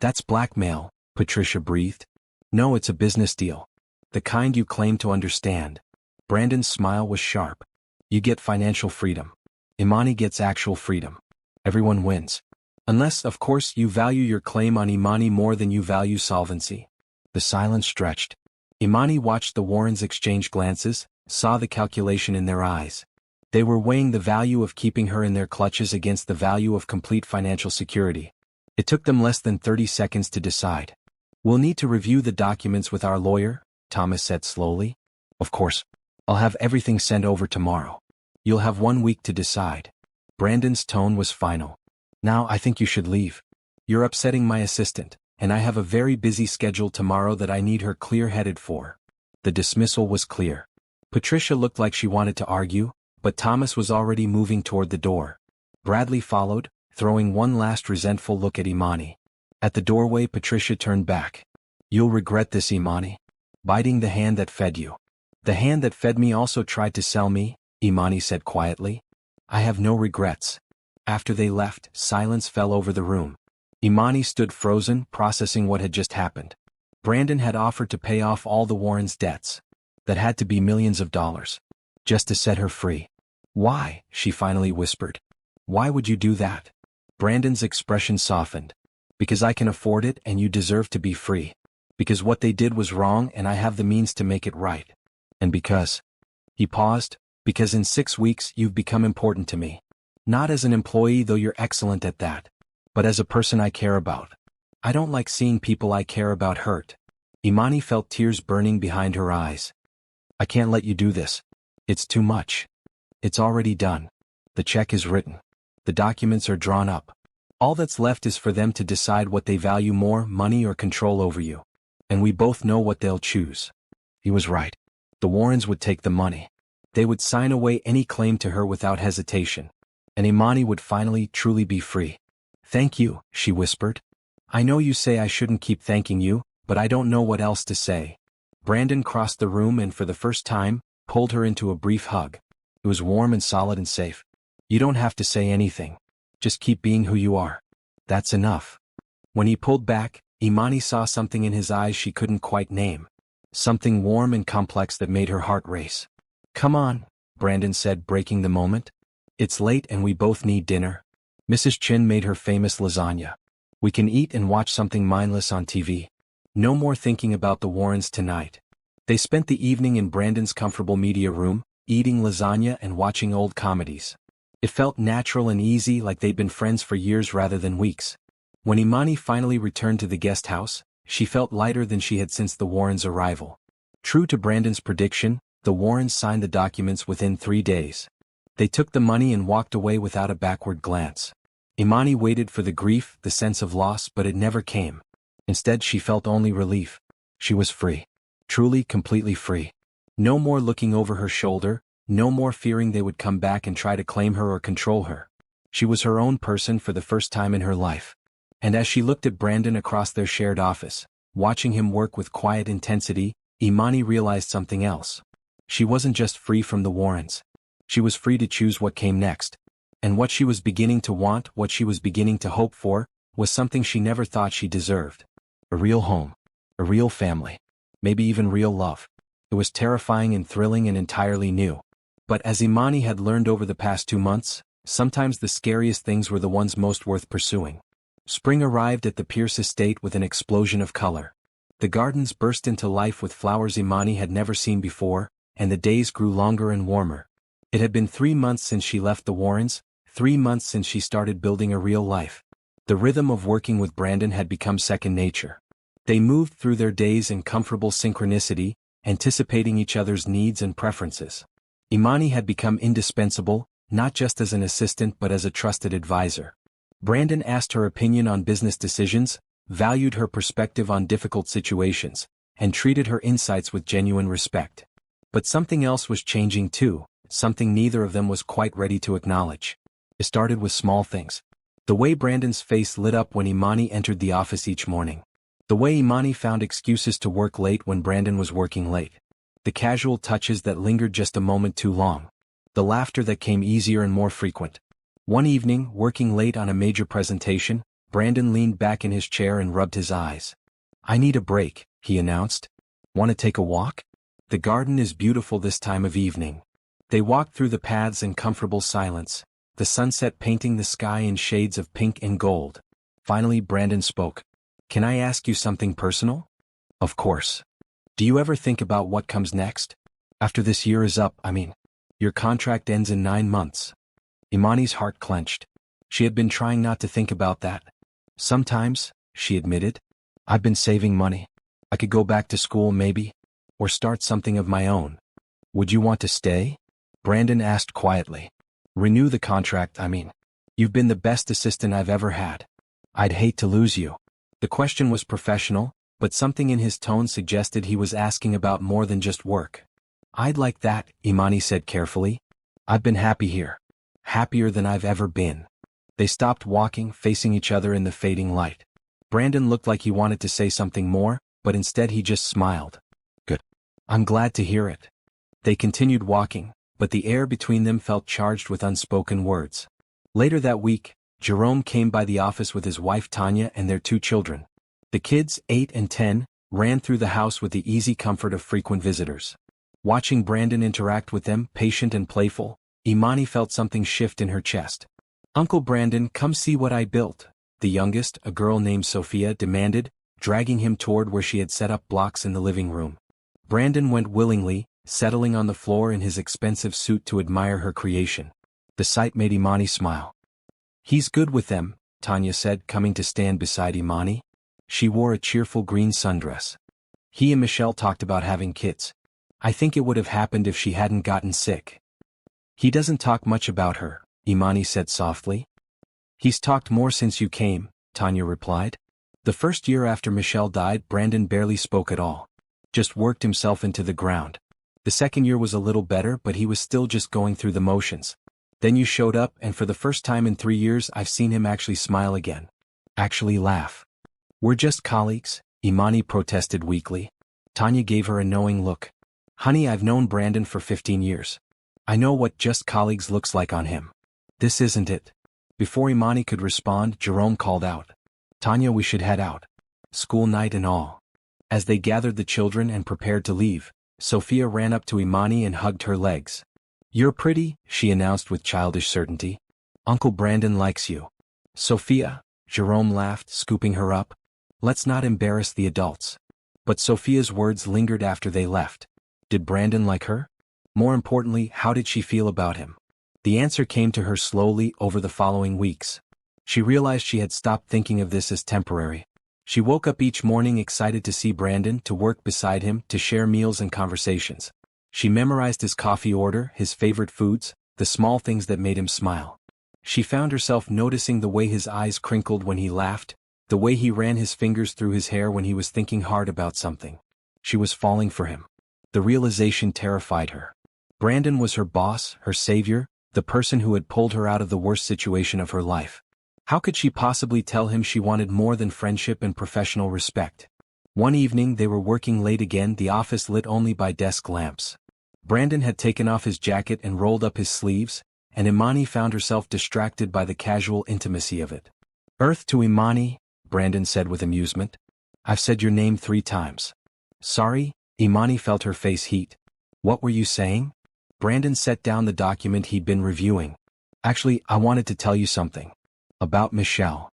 That's blackmail, Patricia breathed. No, it's a business deal. The kind you claim to understand. Brandon's smile was sharp. You get financial freedom. Imani gets actual freedom. Everyone wins. Unless, of course, you value your claim on Imani more than you value solvency. The silence stretched. Imani watched the Warrens exchange glances, saw the calculation in their eyes. They were weighing the value of keeping her in their clutches against the value of complete financial security. It took them less than 30 seconds to decide. "We'll need to review the documents with our lawyer," Thomas said slowly. "Of course. I'll have everything sent over tomorrow. You'll have 1 week to decide." Brandon's tone was final. "Now I think you should leave. You're upsetting my assistant, and I have a very busy schedule tomorrow that I need her clear-headed for." The dismissal was clear. Patricia looked like she wanted to argue, but Thomas was already moving toward the door. Bradley followed, throwing one last resentful look at Imani. At the doorway, Patricia turned back. "You'll regret this, Imani. Biting the hand that fed you." "The hand that fed me also tried to sell me," Imani said quietly. "I have no regrets." After they left, silence fell over the room. Imani stood frozen, processing what had just happened. Brandon had offered to pay off all the Warrens' debts. That had to be millions of dollars. Just to set her free. "Why?" she finally whispered. "Why would you do that?" Brandon's expression softened. "Because I can afford it and you deserve to be free. Because what they did was wrong and I have the means to make it right. And because..." He paused. "Because in 6 weeks you've become important to me. Not as an employee, though you're excellent at that. But as a person I care about. I don't like seeing people I care about hurt." Imani felt tears burning behind her eyes. "I can't let you do this. It's too much. It's already done. The check is written. The documents are drawn up. All that's left is for them to decide what they value more, money or control over you. And we both know what they'll choose." He was right. The Warrens would take the money. They would sign away any claim to her without hesitation. And Imani would finally, truly be free. "Thank you," she whispered. "I know you say I shouldn't keep thanking you, but I don't know what else to say." Brandon crossed the room and for the first time, pulled her into a brief hug. It was warm and solid and safe. "You don't have to say anything. Just keep being who you are. That's enough." When he pulled back, Imani saw something in his eyes she couldn't quite name. Something warm and complex that made her heart race. "Come on," Brandon said, breaking the moment. "It's late and we both need dinner. Mrs. Chin made her famous lasagna. We can eat and watch something mindless on TV. No more thinking about the Warrens tonight." They spent the evening in Brandon's comfortable media room, eating lasagna and watching old comedies. It felt natural and easy, like they'd been friends for years rather than weeks. When Imani finally returned to the guest house, she felt lighter than she had since the Warrens' arrival. True to Brandon's prediction, the Warrens signed the documents within 3 days. They took the money and walked away without a backward glance. Imani waited for the grief, the sense of loss, but it never came. Instead, she felt only relief. She was free. Truly, completely free. No more looking over her shoulder, no more fearing they would come back and try to claim her or control her. She was her own person for the first time in her life. And as she looked at Brandon across their shared office, watching him work with quiet intensity, Imani realized something else. She wasn't just free from the Warrens. She was free to choose what came next. And what she was beginning to want, what she was beginning to hope for, was something she never thought she deserved. A real home. A real family. Maybe even real love. It was terrifying and thrilling and entirely new. But as Imani had learned over the past 2 months, sometimes the scariest things were the ones most worth pursuing. Spring arrived at the Pierce estate with an explosion of color. The gardens burst into life with flowers Imani had never seen before, and the days grew longer and warmer. It had been 3 months since she left the Warrens, 3 months since she started building a real life. The rhythm of working with Brandon had become second nature. They moved through their days in comfortable synchronicity, anticipating each other's needs and preferences. Imani had become indispensable, not just as an assistant but as a trusted advisor. Brandon asked her opinion on business decisions, valued her perspective on difficult situations, and treated her insights with genuine respect. But something else was changing too, something neither of them was quite ready to acknowledge. It started with small things. The way Brandon's face lit up when Imani entered the office each morning. The way Imani found excuses to work late when Brandon was working late. The casual touches that lingered just a moment too long. The laughter that came easier and more frequent. One evening, working late on a major presentation, Brandon leaned back in his chair and rubbed his eyes. "I need a break," he announced. "Want to take a walk? The garden is beautiful this time of evening." They walked through the paths in comfortable silence, the sunset painting the sky in shades of pink and gold. Finally, Brandon spoke. "Can I ask you something personal?" "Of course. Do you ever think about what comes next? After this year is up, I mean. Your contract ends in 9 months. Imani's heart clenched. She had been trying not to think about that. Sometimes, she admitted, I've been saving money. I could go back to school maybe, or start something of my own. Would you want to stay? Brandon asked quietly. Renew the contract, I mean. You've been the best assistant I've ever had. I'd hate to lose you. The question was professional, but something in his tone suggested he was asking about more than just work. I'd like that, Imani said carefully. I've been happy here. Happier than I've ever been. They stopped walking, facing each other in the fading light. Brandon looked like he wanted to say something more, but instead he just smiled. Good. I'm glad to hear it. They continued walking, but the air between them felt charged with unspoken words. Later that week, Jerome came by the office with his wife Tanya and their 2 children. The kids, 8 and 10, ran through the house with the easy comfort of frequent visitors. Watching Brandon interact with them, patient and playful, Imani felt something shift in her chest. Uncle Brandon, come see what I built, the youngest, a girl named Sophia, demanded, dragging him toward where she had set up blocks in the living room. Brandon went willingly, settling on the floor in his expensive suit to admire her creation. The sight made Imani smile. He's good with them, Tanya said, coming to stand beside Imani. She wore a cheerful green sundress. He and Michelle talked about having kids. I think it would have happened if she hadn't gotten sick. He doesn't talk much about her, Imani said softly. He's talked more since you came, Tanya replied. The first year after Michelle died, Brandon barely spoke at all. Just worked himself into the ground. The second year was a little better, but he was still just going through the motions. Then you showed up, and for the first time in 3 years I've seen him actually smile again. Actually laugh. We're just colleagues, Imani protested weakly. Tanya gave her a knowing look. Honey, I've known Brandon for 15 years. I know what just colleagues looks like on him. This isn't it. Before Imani could respond, Jerome called out. Tanya, we should head out. School night and all. As they gathered the children and prepared to leave, Sophia ran up to Imani and hugged her legs. You're pretty, she announced with childish certainty. Uncle Brandon likes you. Sophia, Jerome laughed, scooping her up. Let's not embarrass the adults. But Sophia's words lingered after they left. Did Brandon like her? More importantly, how did she feel about him? The answer came to her slowly over the following weeks. She realized she had stopped thinking of this as temporary. She woke up each morning excited to see Brandon, to work beside him, to share meals and conversations. She memorized his coffee order, his favorite foods, the small things that made him smile. She found herself noticing the way his eyes crinkled when he laughed, the way he ran his fingers through his hair when he was thinking hard about something. She was falling for him. The realization terrified her. Brandon was her boss, her savior, the person who had pulled her out of the worst situation of her life. How could she possibly tell him she wanted more than friendship and professional respect? One evening they were working late again, the office lit only by desk lamps. Brandon had taken off his jacket and rolled up his sleeves, and Imani found herself distracted by the casual intimacy of it. Earth to Imani, Brandon said with amusement. I've said your name 3 times. Sorry, Imani felt her face heat. What were you saying? Brandon set down the document he'd been reviewing. Actually, I wanted to tell you something. About Michelle.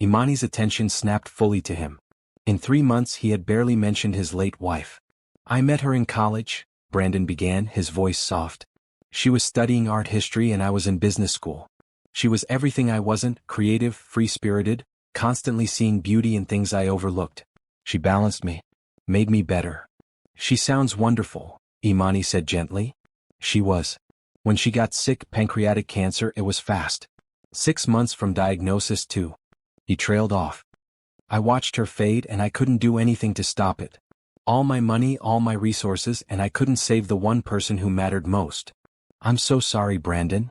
Imani's attention snapped fully to him. In 3 months he had barely mentioned his late wife. I met her in college, Brandon began, his voice soft. She was studying art history and I was in business school. She was everything I wasn't, creative, free-spirited, constantly seeing beauty in things I overlooked. She balanced me. Made me better. She sounds wonderful, Imani said gently. She was. When she got sick, pancreatic cancer, it was fast. 6 months from diagnosis to. He trailed off. I watched her fade and I couldn't do anything to stop it. All my money, all my resources, and I couldn't save the one person who mattered most. I'm so sorry, Brandon.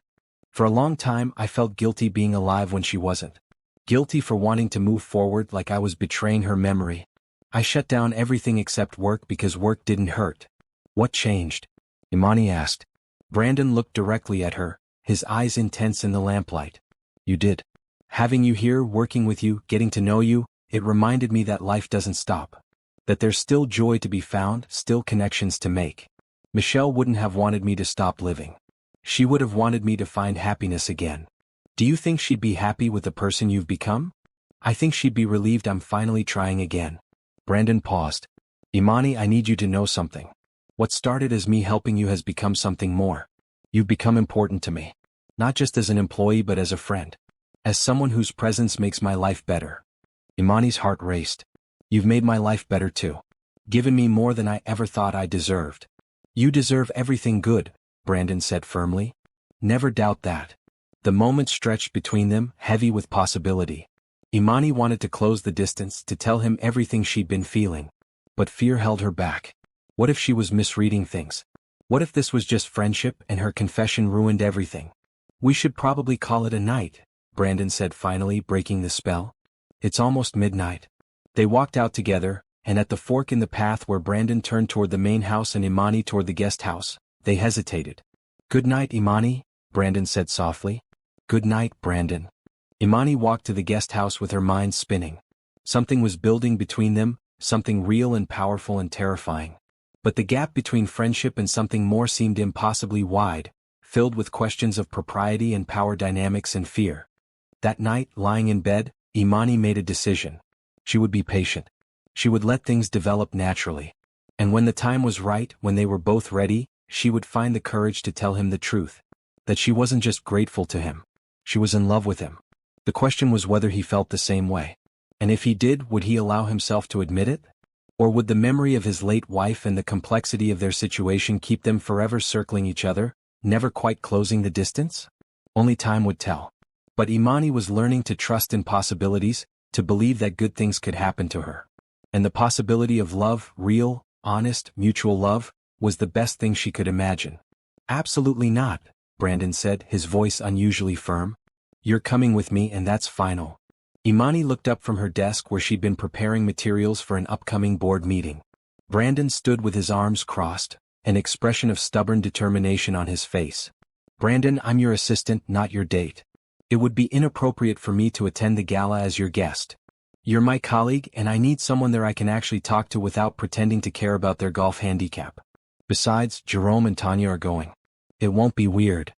For a long time I felt guilty being alive when she wasn't. Guilty for wanting to move forward like I was betraying her memory. I shut down everything except work because work didn't hurt. What changed? Imani asked. Brandon looked directly at her, his eyes intense in the lamplight. You did. Having you here, working with you, getting to know you, it reminded me that life doesn't stop. That there's still joy to be found, still connections to make. Michelle wouldn't have wanted me to stop living. She would have wanted me to find happiness again. Do you think she'd be happy with the person you've become? I think she'd be relieved I'm finally trying again. Brandon paused. Imani, I need you to know something. What started as me helping you has become something more. You've become important to me. Not just as an employee but as a friend. As someone whose presence makes my life better. Imani's heart raced. You've made my life better too. Given me more than I ever thought I deserved. You deserve everything good, Brandon said firmly. Never doubt that. The moment stretched between them, heavy with possibility. Imani wanted to close the distance, to tell him everything she'd been feeling. But fear held her back. What if she was misreading things? What if this was just friendship and her confession ruined everything? We should probably call it a night, Brandon said finally, breaking the spell. It's almost midnight. They walked out together, and at the fork in the path where Brandon turned toward the main house and Imani toward the guest house, they hesitated. Good night, Imani, Brandon said softly. Good night, Brandon. Imani walked to the guest house with her mind spinning. Something was building between them, something real and powerful and terrifying. But the gap between friendship and something more seemed impossibly wide, filled with questions of propriety and power dynamics and fear. That night, lying in bed, Imani made a decision. She would be patient. She would let things develop naturally. And when the time was right, when they were both ready, she would find the courage to tell him the truth. That she wasn't just grateful to him. She was in love with him. The question was whether he felt the same way. And if he did, would he allow himself to admit it? Or would the memory of his late wife and the complexity of their situation keep them forever circling each other, never quite closing the distance? Only time would tell. But Imani was learning to trust in possibilities, to believe that good things could happen to her. And the possibility of love, real, honest, mutual love, was the best thing she could imagine. Absolutely not, Brandon said, his voice unusually firm. You're coming with me and that's final. Imani looked up from her desk where she'd been preparing materials for an upcoming board meeting. Brandon stood with his arms crossed, an expression of stubborn determination on his face. Brandon, I'm your assistant, not your date. It would be inappropriate for me to attend the gala as your guest. You're my colleague and I need someone there I can actually talk to without pretending to care about their golf handicap. Besides, Jerome and Tanya are going. It won't be weird.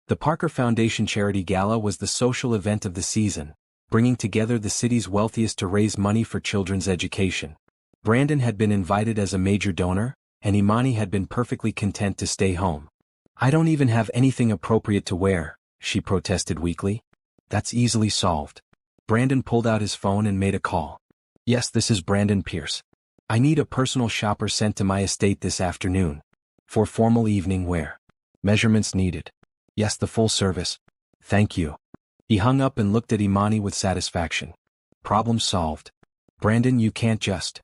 The Parker Foundation Charity Gala was the social event of the season, bringing together the city's wealthiest to raise money for children's education. Brandon had been invited as a major donor, and Imani had been perfectly content to stay home. I don't even have anything appropriate to wear, she protested weakly. That's easily solved. Brandon pulled out his phone and made a call. Yes, this is Brandon Pierce. I need a personal shopper sent to my estate this afternoon. For formal evening wear. Measurements needed. Yes, the full service. Thank you. He hung up and looked at Imani with satisfaction. Problem solved. Brandon, you can't just.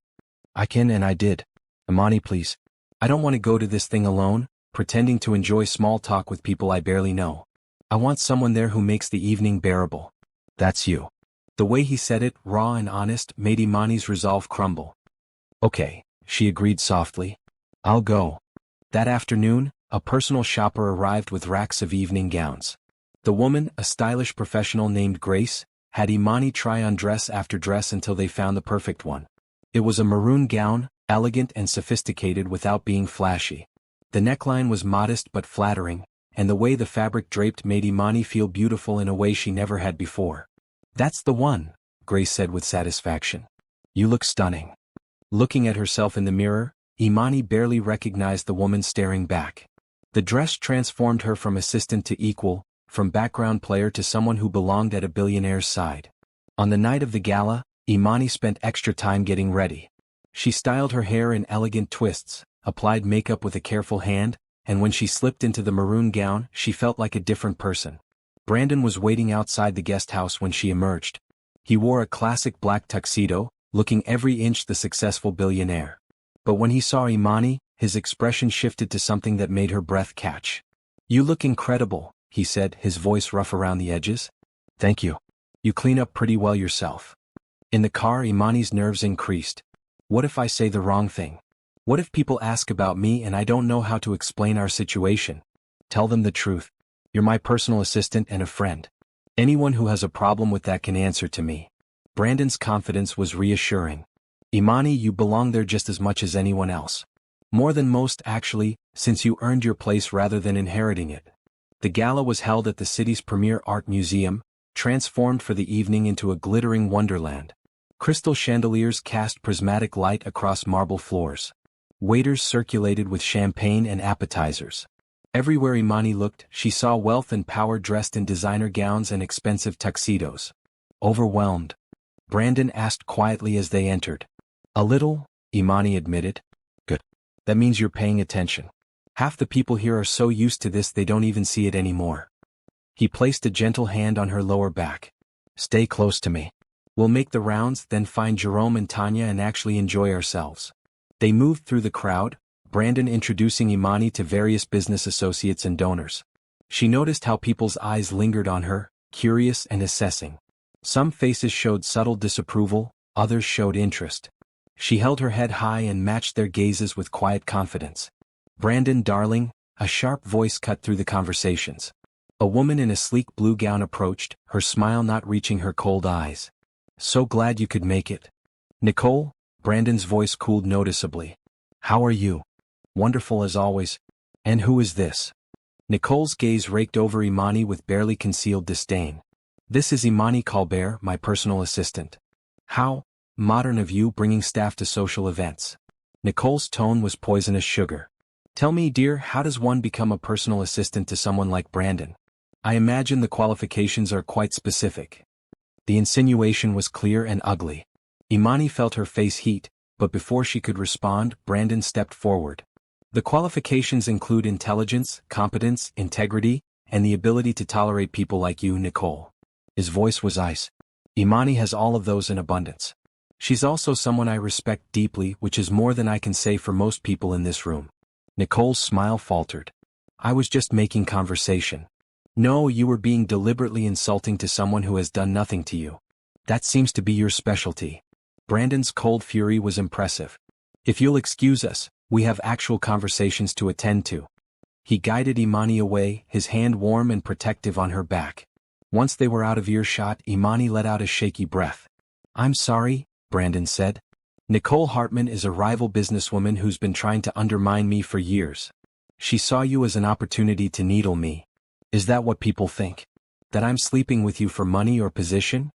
I can and I did. Imani, please. I don't want to go to this thing alone, pretending to enjoy small talk with people I barely know. I want someone there who makes the evening bearable. That's you. The way he said it, raw and honest, made Imani's resolve crumble. Okay, she agreed softly. I'll go. That afternoon, a personal shopper arrived with racks of evening gowns. The woman, a stylish professional named Grace, had Imani try on dress after dress until they found the perfect one. It was a maroon gown, elegant and sophisticated without being flashy. The neckline was modest but flattering, and the way the fabric draped made Imani feel beautiful in a way she never had before. That's the one, Grace said with satisfaction. You look stunning. Looking at herself in the mirror, Imani barely recognized the woman staring back. The dress transformed her from assistant to equal, from background player to someone who belonged at a billionaire's side. On the night of the gala, Imani spent extra time getting ready. She styled her hair in elegant twists, applied makeup with a careful hand, and when she slipped into the maroon gown, she felt like a different person. Brandon was waiting outside the guest house when she emerged. He wore a classic black tuxedo, looking every inch the successful billionaire. But when he saw Imani, his expression shifted to something that made her breath catch. You look incredible, he said, his voice rough around the edges. Thank you. You clean up pretty well yourself. In the car, Imani's nerves increased. What if I say the wrong thing? What if people ask about me and I don't know how to explain our situation? Tell them the truth. You're my personal assistant and a friend. Anyone who has a problem with that can answer to me. Brandon's confidence was reassuring. Imani, you belong there just as much as anyone else. More than most, actually, since you earned your place rather than inheriting it. The gala was held at the city's premier art museum, transformed for the evening into a glittering wonderland. Crystal chandeliers cast prismatic light across marble floors. Waiters circulated with champagne and appetizers. Everywhere Imani looked, she saw wealth and power dressed in designer gowns and expensive tuxedos. Overwhelmed? Brandon asked quietly as they entered. A little, Imani admitted. Good. That means you're paying attention. Half the people here are so used to this they don't even see it anymore. He placed a gentle hand on her lower back. Stay close to me. We'll make the rounds, then find Jerome and Tanya and actually enjoy ourselves. They moved through the crowd, Brandon introducing Imani to various business associates and donors. She noticed how people's eyes lingered on her, curious and assessing. Some faces showed subtle disapproval, others showed interest. She held her head high and matched their gazes with quiet confidence. Brandon, darling, a sharp voice cut through the conversations. A woman in a sleek blue gown approached, her smile not reaching her cold eyes. So glad you could make it. Nicole? Brandon's voice cooled noticeably. How are you? Wonderful as always. And who is this? Nicole's gaze raked over Imani with barely concealed disdain. This is Imani Colbert, my personal assistant. How modern of you bringing staff to social events. Nicole's tone was poisonous sugar. Tell me, dear, how does one become a personal assistant to someone like Brandon? I imagine the qualifications are quite specific. The insinuation was clear and ugly. Imani felt her face heat, but before she could respond, Brandon stepped forward. The qualifications include intelligence, competence, integrity, and the ability to tolerate people like you, Nicole. His voice was ice. Imani has all of those in abundance. She's also someone I respect deeply, which is more than I can say for most people in this room. Nicole's smile faltered. I was just making conversation. No, you were being deliberately insulting to someone who has done nothing to you. That seems to be your specialty. Brandon's cold fury was impressive. If you'll excuse us, we have actual conversations to attend to. He guided Imani away, his hand warm and protective on her back. Once they were out of earshot, Imani let out a shaky breath. I'm sorry, Brandon said. Nicole Hartman is a rival businesswoman who's been trying to undermine me for years. She saw you as an opportunity to needle me. Is that what people think? That I'm sleeping with you for money or position?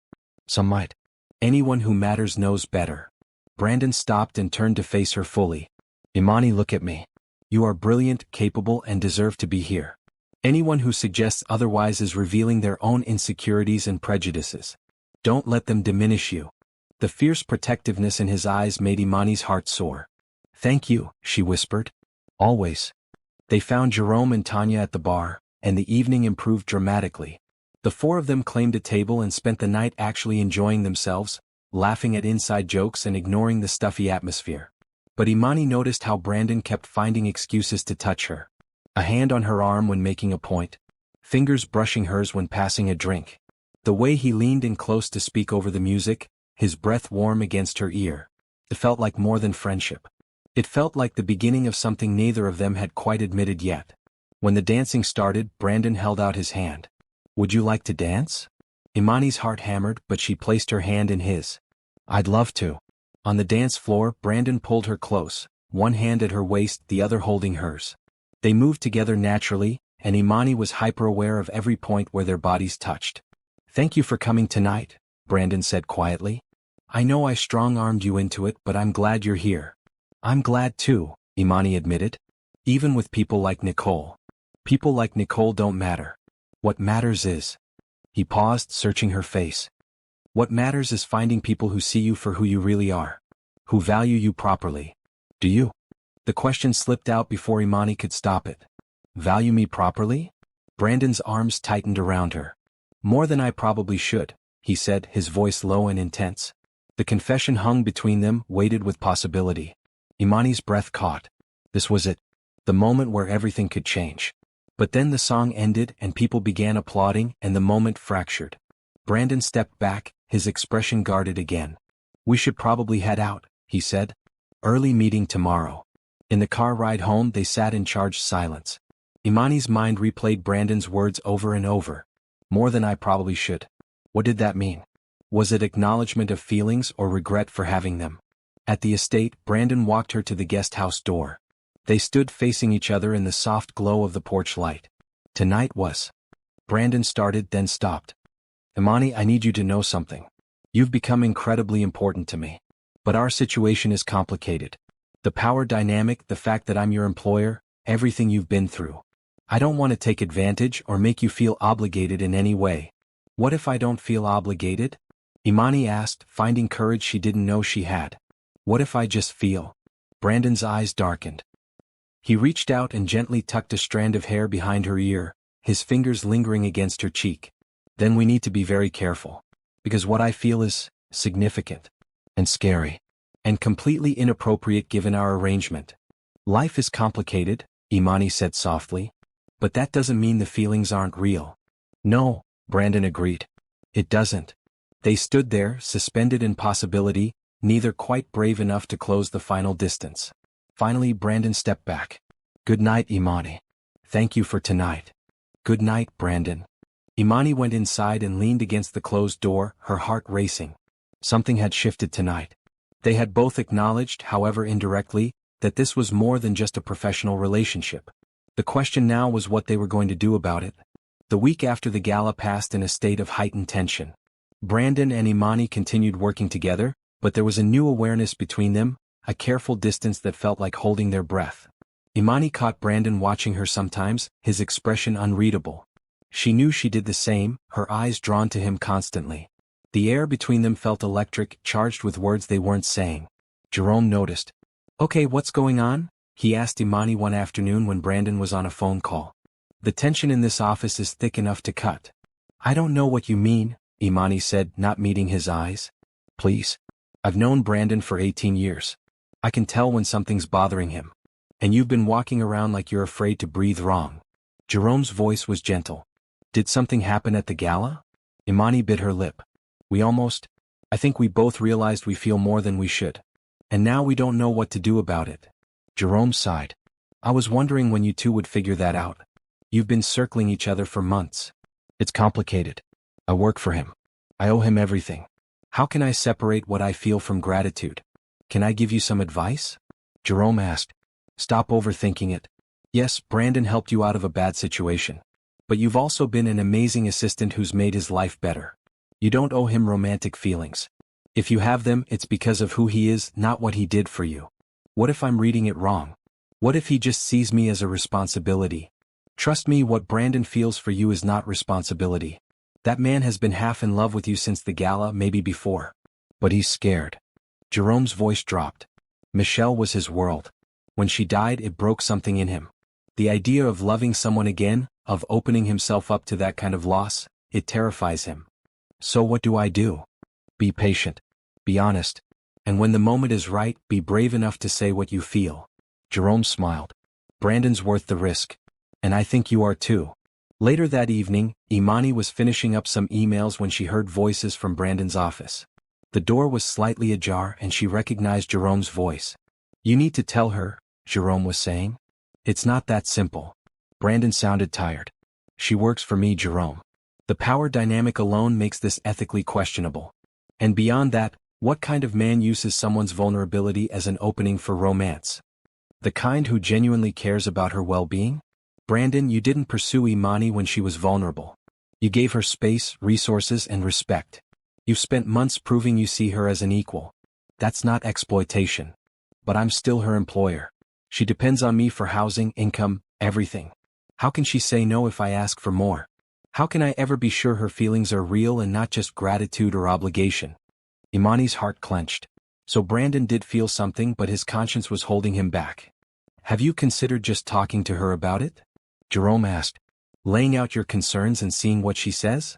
Some might. Anyone who matters knows better. Brandon stopped and turned to face her fully. Imani, look at me. You are brilliant, capable, and deserve to be here. Anyone who suggests otherwise is revealing their own insecurities and prejudices. Don't let them diminish you. The fierce protectiveness in his eyes made Imani's heart soar. Thank you, she whispered. Always. They found Jerome and Tanya at the bar, and the evening improved dramatically. The four of them claimed a table and spent the night actually enjoying themselves, laughing at inside jokes and ignoring the stuffy atmosphere. But Imani noticed how Brandon kept finding excuses to touch her. A hand on her arm when making a point. Fingers brushing hers when passing a drink. The way he leaned in close to speak over the music, his breath warm against her ear. It felt like more than friendship. It felt like the beginning of something neither of them had quite admitted yet. When the dancing started, Brandon held out his hand. Would you like to dance? Imani's heart hammered, but she placed her hand in his. I'd love to. On the dance floor, Brandon pulled her close, one hand at her waist, the other holding hers. They moved together naturally, and Imani was hyper-aware of every point where their bodies touched. Thank you for coming tonight, Brandon said quietly. I know I strong-armed you into it, but I'm glad you're here. I'm glad too, Imani admitted. Even with people like Nicole. People like Nicole don't matter. What matters is... He paused, searching her face. What matters is finding people who see you for who you really are. Who value you properly. Do you? The question slipped out before Imani could stop it. Value me properly? Brandon's arms tightened around her. More than I probably should, he said, his voice low and intense. The confession hung between them, weighted with possibility. Imani's breath caught. This was it. The moment where everything could change. But then the song ended and people began applauding and the moment fractured. Brandon stepped back, his expression guarded again. We should probably head out, he said. Early meeting tomorrow. In the car ride home they sat in charged silence. Imani's mind replayed Brandon's words over and over. More than I probably should. What did that mean? Was it acknowledgement of feelings or regret for having them? At the estate, Brandon walked her to the guest house door. They stood facing each other in the soft glow of the porch light. Tonight was. Brandon started, then stopped. Imani, I need you to know something. You've become incredibly important to me. But our situation is complicated. The power dynamic, the fact that I'm your employer, everything you've been through. I don't want to take advantage or make you feel obligated in any way. What if I don't feel obligated? Imani asked, finding courage she didn't know she had. What if I just feel? Brandon's eyes darkened. He reached out and gently tucked a strand of hair behind her ear, his fingers lingering against her cheek. Then we need to be very careful. Because what I feel is significant. And scary. And completely inappropriate given our arrangement. Life is complicated, Imani said softly. But that doesn't mean the feelings aren't real. No, Brandon agreed. It doesn't. They stood there, suspended in possibility, neither quite brave enough to close the final distance. Finally Brandon stepped back. Good night, Imani. Thank you for tonight. Good night, Brandon. Imani went inside and leaned against the closed door, her heart racing. Something had shifted tonight. They had both acknowledged, however indirectly, that this was more than just a professional relationship. The question now was what they were going to do about it. The week after the gala passed in a state of heightened tension. Brandon and Imani continued working together, but there was a new awareness between them, a careful distance that felt like holding their breath. Imani caught Brandon watching her sometimes, his expression unreadable. She knew she did the same, her eyes drawn to him constantly. The air between them felt electric, charged with words they weren't saying. Jerome noticed. Okay, what's going on? He asked Imani one afternoon when Brandon was on a phone call. The tension in this office is thick enough to cut. I don't know what you mean, Imani said, not meeting his eyes. Please. I've known Brandon for 18 years. I can tell when something's bothering him. And you've been walking around like you're afraid to breathe wrong. Jerome's voice was gentle. Did something happen at the gala? Imani bit her lip. I think we both realized we feel more than we should. And now we don't know what to do about it. Jerome sighed. I was wondering when you two would figure that out. You've been circling each other for months. It's complicated. I work for him. I owe him everything. How can I separate what I feel from gratitude? Can I give you some advice? Jerome asked. Stop overthinking it. Yes, Brandon helped you out of a bad situation. But you've also been an amazing assistant who's made his life better. You don't owe him romantic feelings. If you have them, it's because of who he is, not what he did for you. What if I'm reading it wrong? What if he just sees me as a responsibility? Trust me, what Brandon feels for you is not responsibility. That man has been half in love with you since the gala, maybe before. But he's scared. Jerome's voice dropped. Michelle was his world. When she died, it broke something in him. The idea of loving someone again, of opening himself up to that kind of loss, it terrifies him. So what do I do? Be patient. Be honest. And when the moment is right, be brave enough to say what you feel. Jerome smiled. Brandon's worth the risk. And I think you are too. Later that evening, Imani was finishing up some emails when she heard voices from Brandon's office. The door was slightly ajar and she recognized Jerome's voice. You need to tell her, Jerome was saying. It's not that simple. Brandon sounded tired. She works for me, Jerome. The power dynamic alone makes this ethically questionable. And beyond that, what kind of man uses someone's vulnerability as an opening for romance? The kind who genuinely cares about her well-being? Brandon, you didn't pursue Imani when she was vulnerable. You gave her space, resources, and respect. You've spent months proving you see her as an equal. That's not exploitation. But I'm still her employer. She depends on me for housing, income, everything. How can she say no if I ask for more? How can I ever be sure her feelings are real and not just gratitude or obligation? Imani's heart clenched. So Brandon did feel something, but his conscience was holding him back. Have you considered just talking to her about it? Jerome asked. Laying out your concerns and seeing what she says?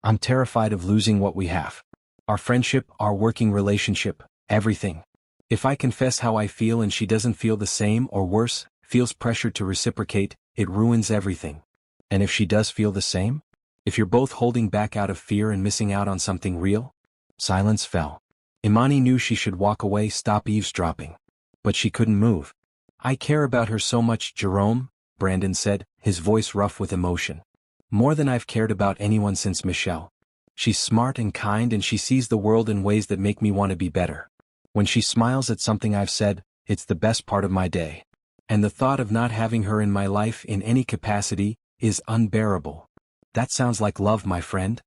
I'm terrified of losing what we have. Our friendship, our working relationship, everything. If I confess how I feel and she doesn't feel the same or worse, feels pressured to reciprocate, it ruins everything. And if she does feel the same? If you're both holding back out of fear and missing out on something real? Silence fell. Imani knew she should walk away, stop eavesdropping. But she couldn't move. I care about her so much, Jerome, Brandon said, his voice rough with emotion. More than I've cared about anyone since Michelle. She's smart and kind and she sees the world in ways that make me want to be better. When she smiles at something I've said, it's the best part of my day. And the thought of not having her in my life in any capacity is unbearable. That sounds like love, my friend.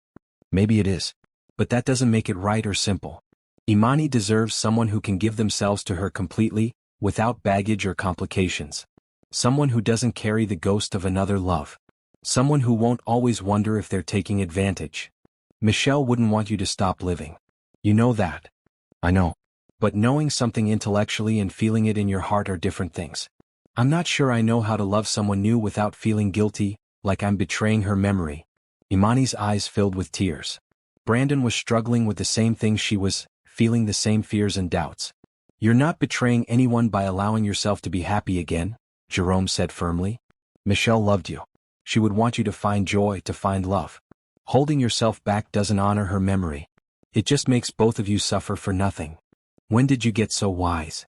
Maybe it is. But that doesn't make it right or simple. Imani deserves someone who can give themselves to her completely, without baggage or complications. Someone who doesn't carry the ghost of another love. Someone who won't always wonder if they're taking advantage. Michelle wouldn't want you to stop living. You know that. I know. But knowing something intellectually and feeling it in your heart are different things. I'm not sure I know how to love someone new without feeling guilty, like I'm betraying her memory. Imani's eyes filled with tears. Brandon was struggling with the same things she was, feeling the same fears and doubts. You're not betraying anyone by allowing yourself to be happy again, Jerome said firmly. Michelle loved you. She would want you to find joy, to find love. Holding yourself back doesn't honor her memory. It just makes both of you suffer for nothing. When did you get so wise?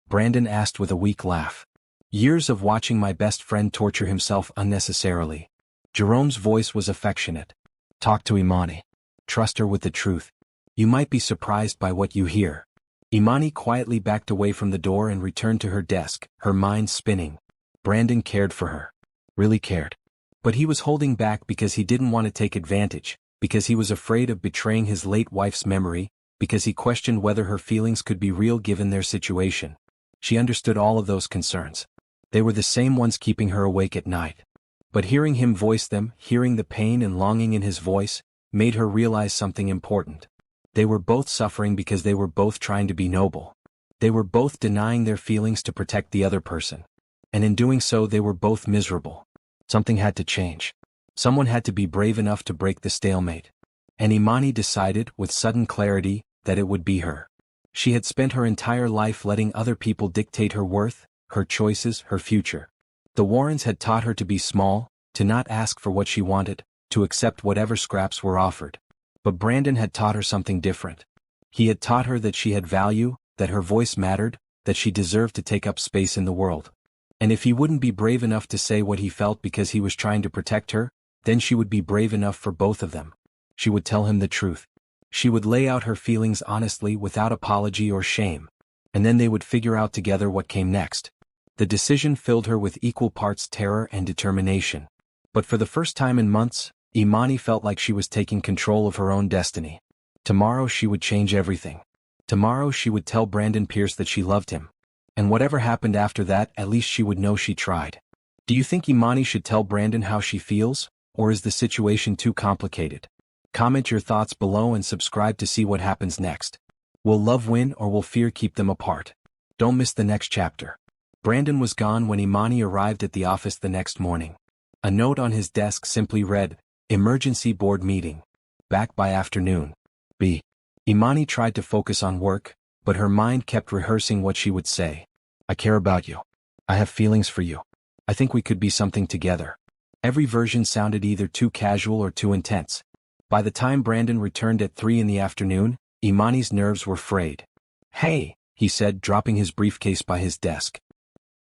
Brandon asked with a weak laugh. Years of watching my best friend torture himself unnecessarily. Jerome's voice was affectionate. Talk to Imani. Trust her with the truth. You might be surprised by what you hear. Imani quietly backed away from the door and returned to her desk, her mind spinning. Brandon cared for her. Really cared. But he was holding back because he didn't want to take advantage, because he was afraid of betraying his late wife's memory, because he questioned whether her feelings could be real given their situation. She understood all of those concerns. They were the same ones keeping her awake at night. But hearing him voice them, hearing the pain and longing in his voice, made her realize something important. They were both suffering because they were both trying to be noble. They were both denying their feelings to protect the other person. And in doing so they were both miserable. Something had to change. Someone had to be brave enough to break the stalemate. And Imani decided, with sudden clarity, that it would be her. She had spent her entire life letting other people dictate her worth, her choices, her future. The Warrens had taught her to be small, to not ask for what she wanted, to accept whatever scraps were offered. But Brandon had taught her something different. He had taught her that she had value, that her voice mattered, that she deserved to take up space in the world. And if he wouldn't be brave enough to say what he felt because he was trying to protect her, then she would be brave enough for both of them. She would tell him the truth. She would lay out her feelings honestly without apology or shame. And then they would figure out together what came next. The decision filled her with equal parts terror and determination. But for the first time in months, Imani felt like she was taking control of her own destiny. Tomorrow she would change everything. Tomorrow she would tell Brandon Pierce that she loved him. And whatever happened after that, at least she would know she tried. Do you think Imani should tell Brandon how she feels, or is the situation too complicated? Comment your thoughts below and subscribe to see what happens next. Will love win or will fear keep them apart? Don't miss the next chapter. Brandon was gone when Imani arrived at the office the next morning. A note on his desk simply read, Emergency board meeting. Back by afternoon. B. Imani tried to focus on work, but her mind kept rehearsing what she would say. I care about you. I have feelings for you. I think we could be something together. Every version sounded either too casual or too intense. By the time Brandon returned at 3 in the afternoon, Imani's nerves were frayed. Hey, he said, dropping his briefcase by his desk.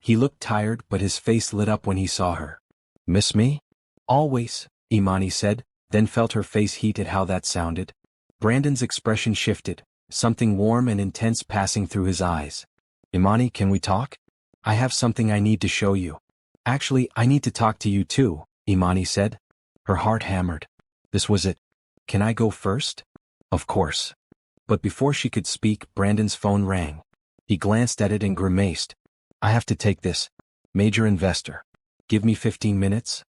He looked tired, but his face lit up when he saw her. Miss me? Always, Imani said, then felt her face heat at how that sounded. Brandon's expression shifted, something warm and intense passing through his eyes. Imani, can we talk? I have something I need to show you. Actually, I need to talk to you too, Imani said. Her heart hammered. This was it. Can I go first? Of course. But before she could speak, Brandon's phone rang. He glanced at it and grimaced. I have to take this. Major investor. Give me 15 minutes?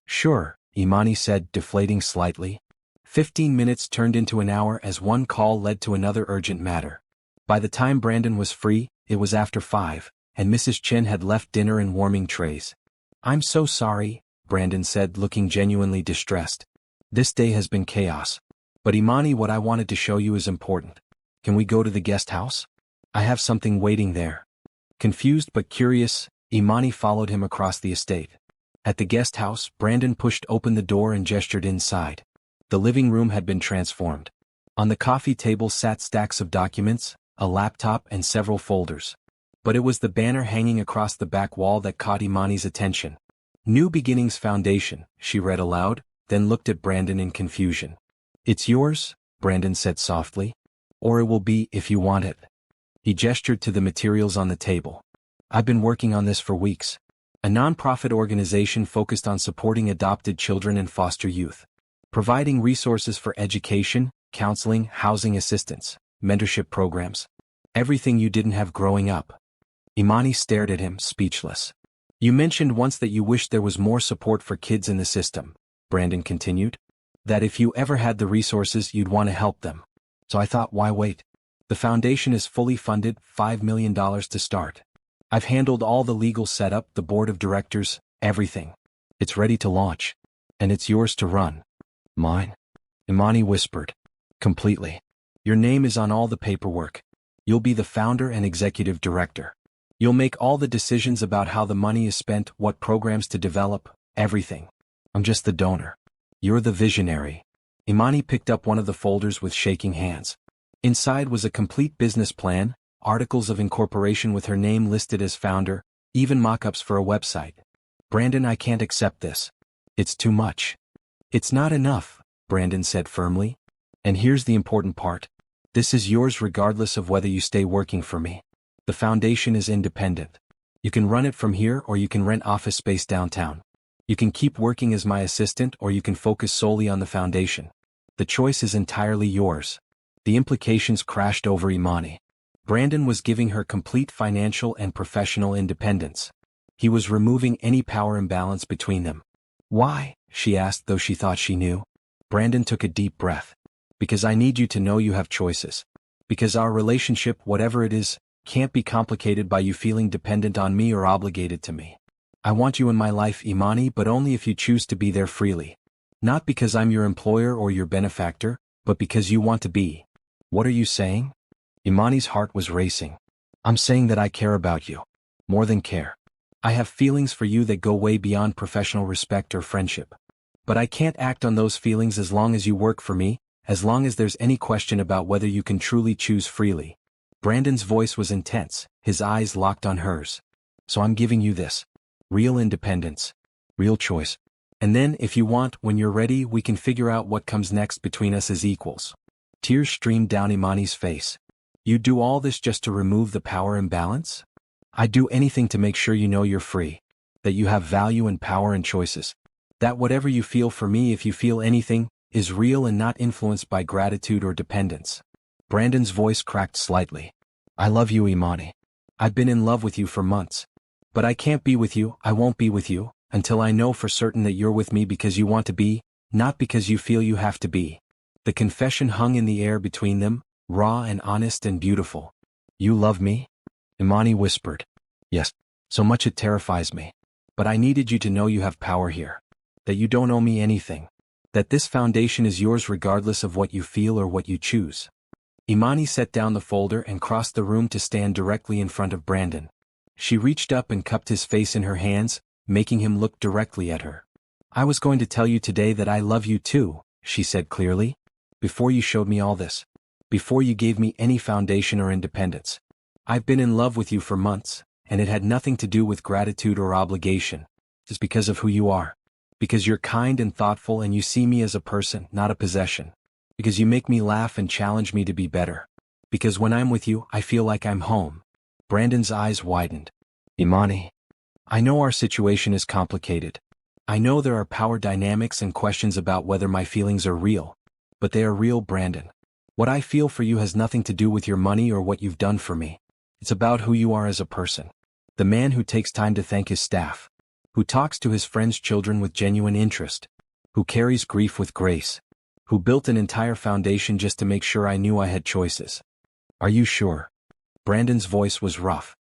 Sure, Imani said, deflating slightly. 15 minutes turned into an hour as one call led to another urgent matter. By the time Brandon was free, it was after 5, and Mrs. Chen had left dinner in warming trays. I'm so sorry, Brandon said, looking genuinely distressed. This day has been chaos. But Imani, what I wanted to show you is important. Can we go to the guest house? I have something waiting there. Confused but curious, Imani followed him across the estate. At the guest house, Brandon pushed open the door and gestured inside. The living room had been transformed. On the coffee table sat stacks of documents, a laptop and several folders. But it was the banner hanging across the back wall that caught Imani's attention. New Beginnings Foundation, she read aloud, then looked at Brandon in confusion. It's yours, Brandon said softly. Or it will be if you want it. He gestured to the materials on the table. I've been working on this for weeks. A non-profit organization focused on supporting adopted children and foster youth. Providing resources for education, counseling, housing assistance, mentorship programs. Everything you didn't have growing up. Imani stared at him, speechless. You mentioned once that you wished there was more support for kids in the system, Brandon continued. That if you ever had the resources you'd want to help them. So I thought, why wait? The foundation is fully funded, $5 million to start. I've handled all the legal setup, the board of directors, everything. It's ready to launch. And it's yours to run. Mine? Imani whispered. Completely. Your name is on all the paperwork. You'll be the founder and executive director. You'll make all the decisions about how the money is spent, what programs to develop, everything. I'm just the donor. You're the visionary. Imani picked up one of the folders with shaking hands. Inside was a complete business plan, articles of incorporation with her name listed as founder, even mock-ups for a website. Brandon, I can't accept this. It's too much. It's not enough, Brandon said firmly. And here's the important part. This is yours regardless of whether you stay working for me. The foundation is independent. You can run it from here or you can rent office space downtown. You can keep working as my assistant or you can focus solely on the foundation. The choice is entirely yours. The implications crashed over Imani. Brandon was giving her complete financial and professional independence. He was removing any power imbalance between them. Why? She asked, though she thought she knew. Brandon took a deep breath. Because I need you to know you have choices. Because our relationship, whatever it is, can't be complicated by you feeling dependent on me or obligated to me. I want you in my life, Imani, but only if you choose to be there freely. Not because I'm your employer or your benefactor, but because you want to be. What are you saying? Imani's heart was racing. I'm saying that I care about you. More than care. I have feelings for you that go way beyond professional respect or friendship. But I can't act on those feelings as long as you work for me, as long as there's any question about whether you can truly choose freely. Brandon's voice was intense, his eyes locked on hers. So I'm giving you this. Real independence. Real choice. And then, if you want, when you're ready, we can figure out what comes next between us as equals. Tears streamed down Imani's face. You do all this just to remove the power imbalance? I'd do anything to make sure you know you're free. That you have value and power and choices. That whatever you feel for me, if you feel anything, is real and not influenced by gratitude or dependence. Brandon's voice cracked slightly. I love you, Imani. I've been in love with you for months. But I can't be with you, I won't be with you, until I know for certain that you're with me because you want to be, not because you feel you have to be. The confession hung in the air between them, raw and honest and beautiful. You love me? Imani whispered. Yes. So much it terrifies me. But I needed you to know you have power here. That you don't owe me anything. That this foundation is yours regardless of what you feel or what you choose. Imani set down the folder and crossed the room to stand directly in front of Brandon. She reached up and cupped his face in her hands, making him look directly at her. I was going to tell you today that I love you too, she said clearly. Before you showed me all this. Before you gave me any foundation or independence. I've been in love with you for months, and it had nothing to do with gratitude or obligation. It's because of who you are. Because you're kind and thoughtful and you see me as a person, not a possession. Because you make me laugh and challenge me to be better. Because when I'm with you, I feel like I'm home. Brandon's eyes widened. Imani. I know our situation is complicated. I know there are power dynamics and questions about whether my feelings are real. But they are real, Brandon. What I feel for you has nothing to do with your money or what you've done for me. It's about who you are as a person. The man who takes time to thank his staff. Who talks to his friends' children with genuine interest. Who carries grief with grace. Who built an entire foundation just to make sure I knew I had choices. Are you sure? Brandon's voice was rough.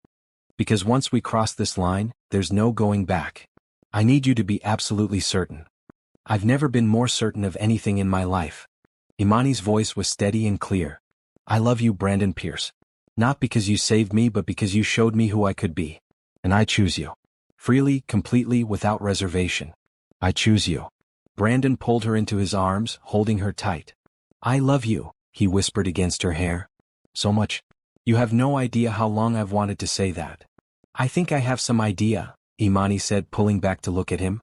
Because once we cross this line, there's no going back. I need you to be absolutely certain. I've never been more certain of anything in my life. Imani's voice was steady and clear. I love you, Brandon Pierce. Not because you saved me, but because you showed me who I could be. And I choose you. Freely, completely, without reservation. I choose you. Brandon pulled her into his arms, holding her tight. I love you, he whispered against her hair. So much. You have no idea how long I've wanted to say that. I think I have some idea, Imani said, pulling back to look at him.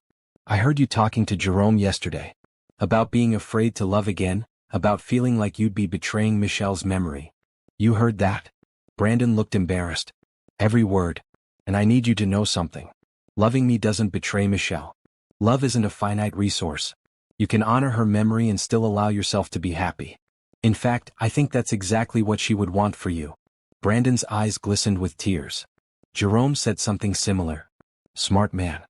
I heard you talking to Jerome yesterday. About being afraid to love again, about feeling like you'd be betraying Michelle's memory. You heard that? Brandon looked embarrassed. Every word. And I need you to know something. Loving me doesn't betray Michelle. Love isn't a finite resource. You can honor her memory and still allow yourself to be happy. In fact, I think that's exactly what she would want for you. Brandon's eyes glistened with tears. Jerome said something similar. Smart man.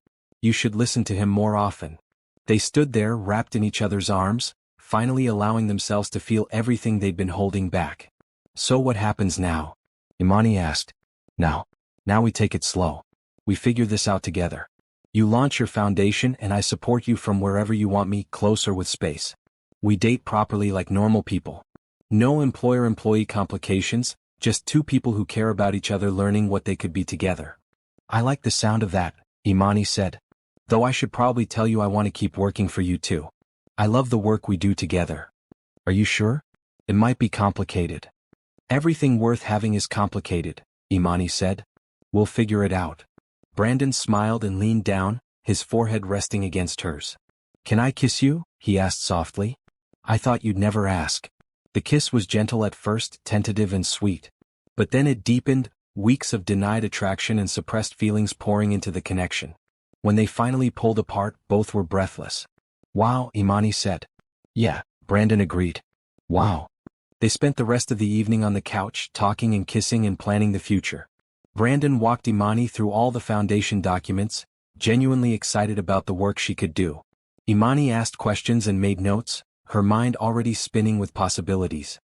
You should listen to him more often. They stood there wrapped in each other's arms, finally allowing themselves to feel everything they'd been holding back. So what happens now? Imani asked. Now we take it slow. We figure this out together. You launch your foundation and I support you from wherever you want me, closer with space. We date properly like normal people. No employer-employee complications, just two people who care about each other learning what they could be together. I like the sound of that, Imani said. Though I should probably tell you I want to keep working for you too. I love the work we do together. Are you sure? It might be complicated. Everything worth having is complicated, Imani said. We'll figure it out. Brandon smiled and leaned down, his forehead resting against hers. Can I kiss you? He asked softly. I thought you'd never ask. The kiss was gentle at first, tentative and sweet. But then it deepened, weeks of denied attraction and suppressed feelings pouring into the connection. When they finally pulled apart, both were breathless. Wow, Imani said. Yeah, Brandon agreed. Wow. They spent the rest of the evening on the couch, talking and kissing and planning the future. Brandon walked Imani through all the foundation documents, genuinely excited about the work she could do. Imani asked questions and made notes, her mind already spinning with possibilities.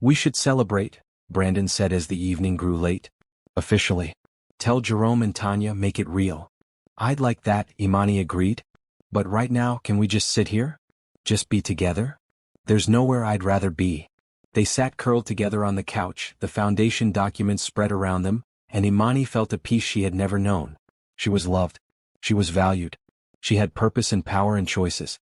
We should celebrate, Brandon said as the evening grew late. Officially. Tell Jerome and Tanya, make it real. I'd like that, Imani agreed. But right now, can we just sit here? Just be together? There's nowhere I'd rather be. They sat curled together on the couch, the foundation documents spread around them, and Imani felt a peace she had never known. She was loved. She was valued. She had purpose and power and choices.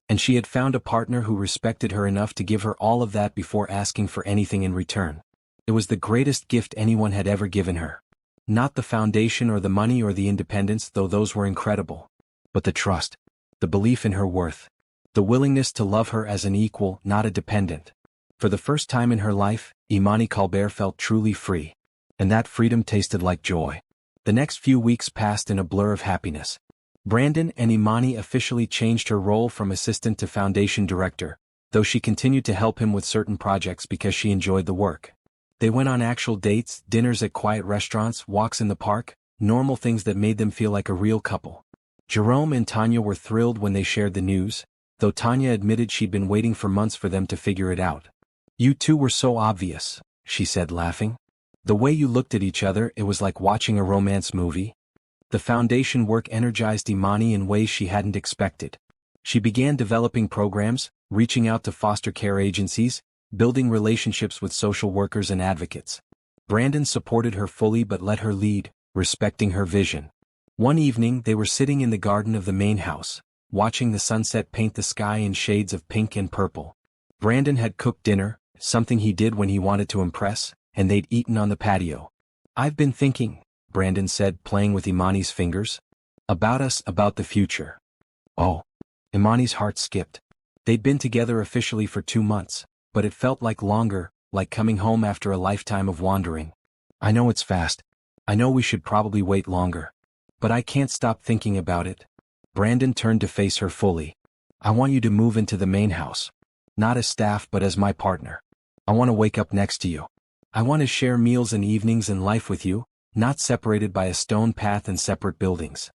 And she had found a partner who respected her enough to give her all of that before asking for anything in return. It was the greatest gift anyone had ever given her. Not the foundation or the money or the independence, though those were incredible. But the trust. The belief in her worth. The willingness to love her as an equal, not a dependent. For the first time in her life, Imani Colbert felt truly free. And that freedom tasted like joy. The next few weeks passed in a blur of happiness. Brandon and Imani officially changed her role from assistant to foundation director, though she continued to help him with certain projects because she enjoyed the work. They went on actual dates, dinners at quiet restaurants, walks in the park, normal things that made them feel like a real couple. Jerome and Tanya were thrilled when they shared the news, though Tanya admitted she'd been waiting for months for them to figure it out. You two were so obvious, she said laughing. The way you looked at each other, it was like watching a romance movie. The foundation work energized Imani in ways she hadn't expected. She began developing programs, reaching out to foster care agencies, building relationships with social workers and advocates. Brandon supported her fully but let her lead, respecting her vision. One evening they were sitting in the garden of the main house, watching the sunset paint the sky in shades of pink and purple. Brandon had cooked dinner, something he did when he wanted to impress, and they'd eaten on the patio. I've been thinking, Brandon said, playing with Imani's fingers. About us, about the future. Oh. Imani's heart skipped. They'd been together officially for 2 months. But it felt like longer, like coming home after a lifetime of wandering. I know it's fast. I know we should probably wait longer. But I can't stop thinking about it. Brandon turned to face her fully. I want you to move into the main house. Not as staff but as my partner. I want to wake up next to you. I want to share meals and evenings and life with you, not separated by a stone path and separate buildings.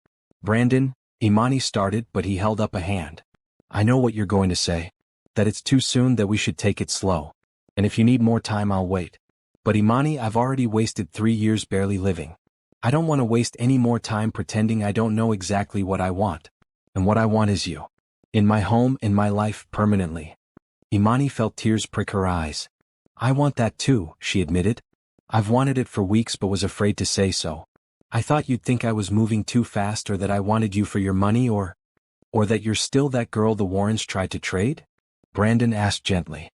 Brandon, Imani started, but he held up a hand. I know what you're going to say. That it's too soon, that we should take it slow. And if you need more time, I'll wait. But Imani, I've already wasted 3 years barely living. I don't want to waste any more time pretending I don't know exactly what I want. And what I want is you. In my home, in my life, permanently. Imani felt tears prick her eyes. I want that too, she admitted. I've wanted it for weeks but was afraid to say so. I thought you'd think I was moving too fast or that I wanted you for your money or that you're still that girl the Warrens tried to trade? Brandon asked gently.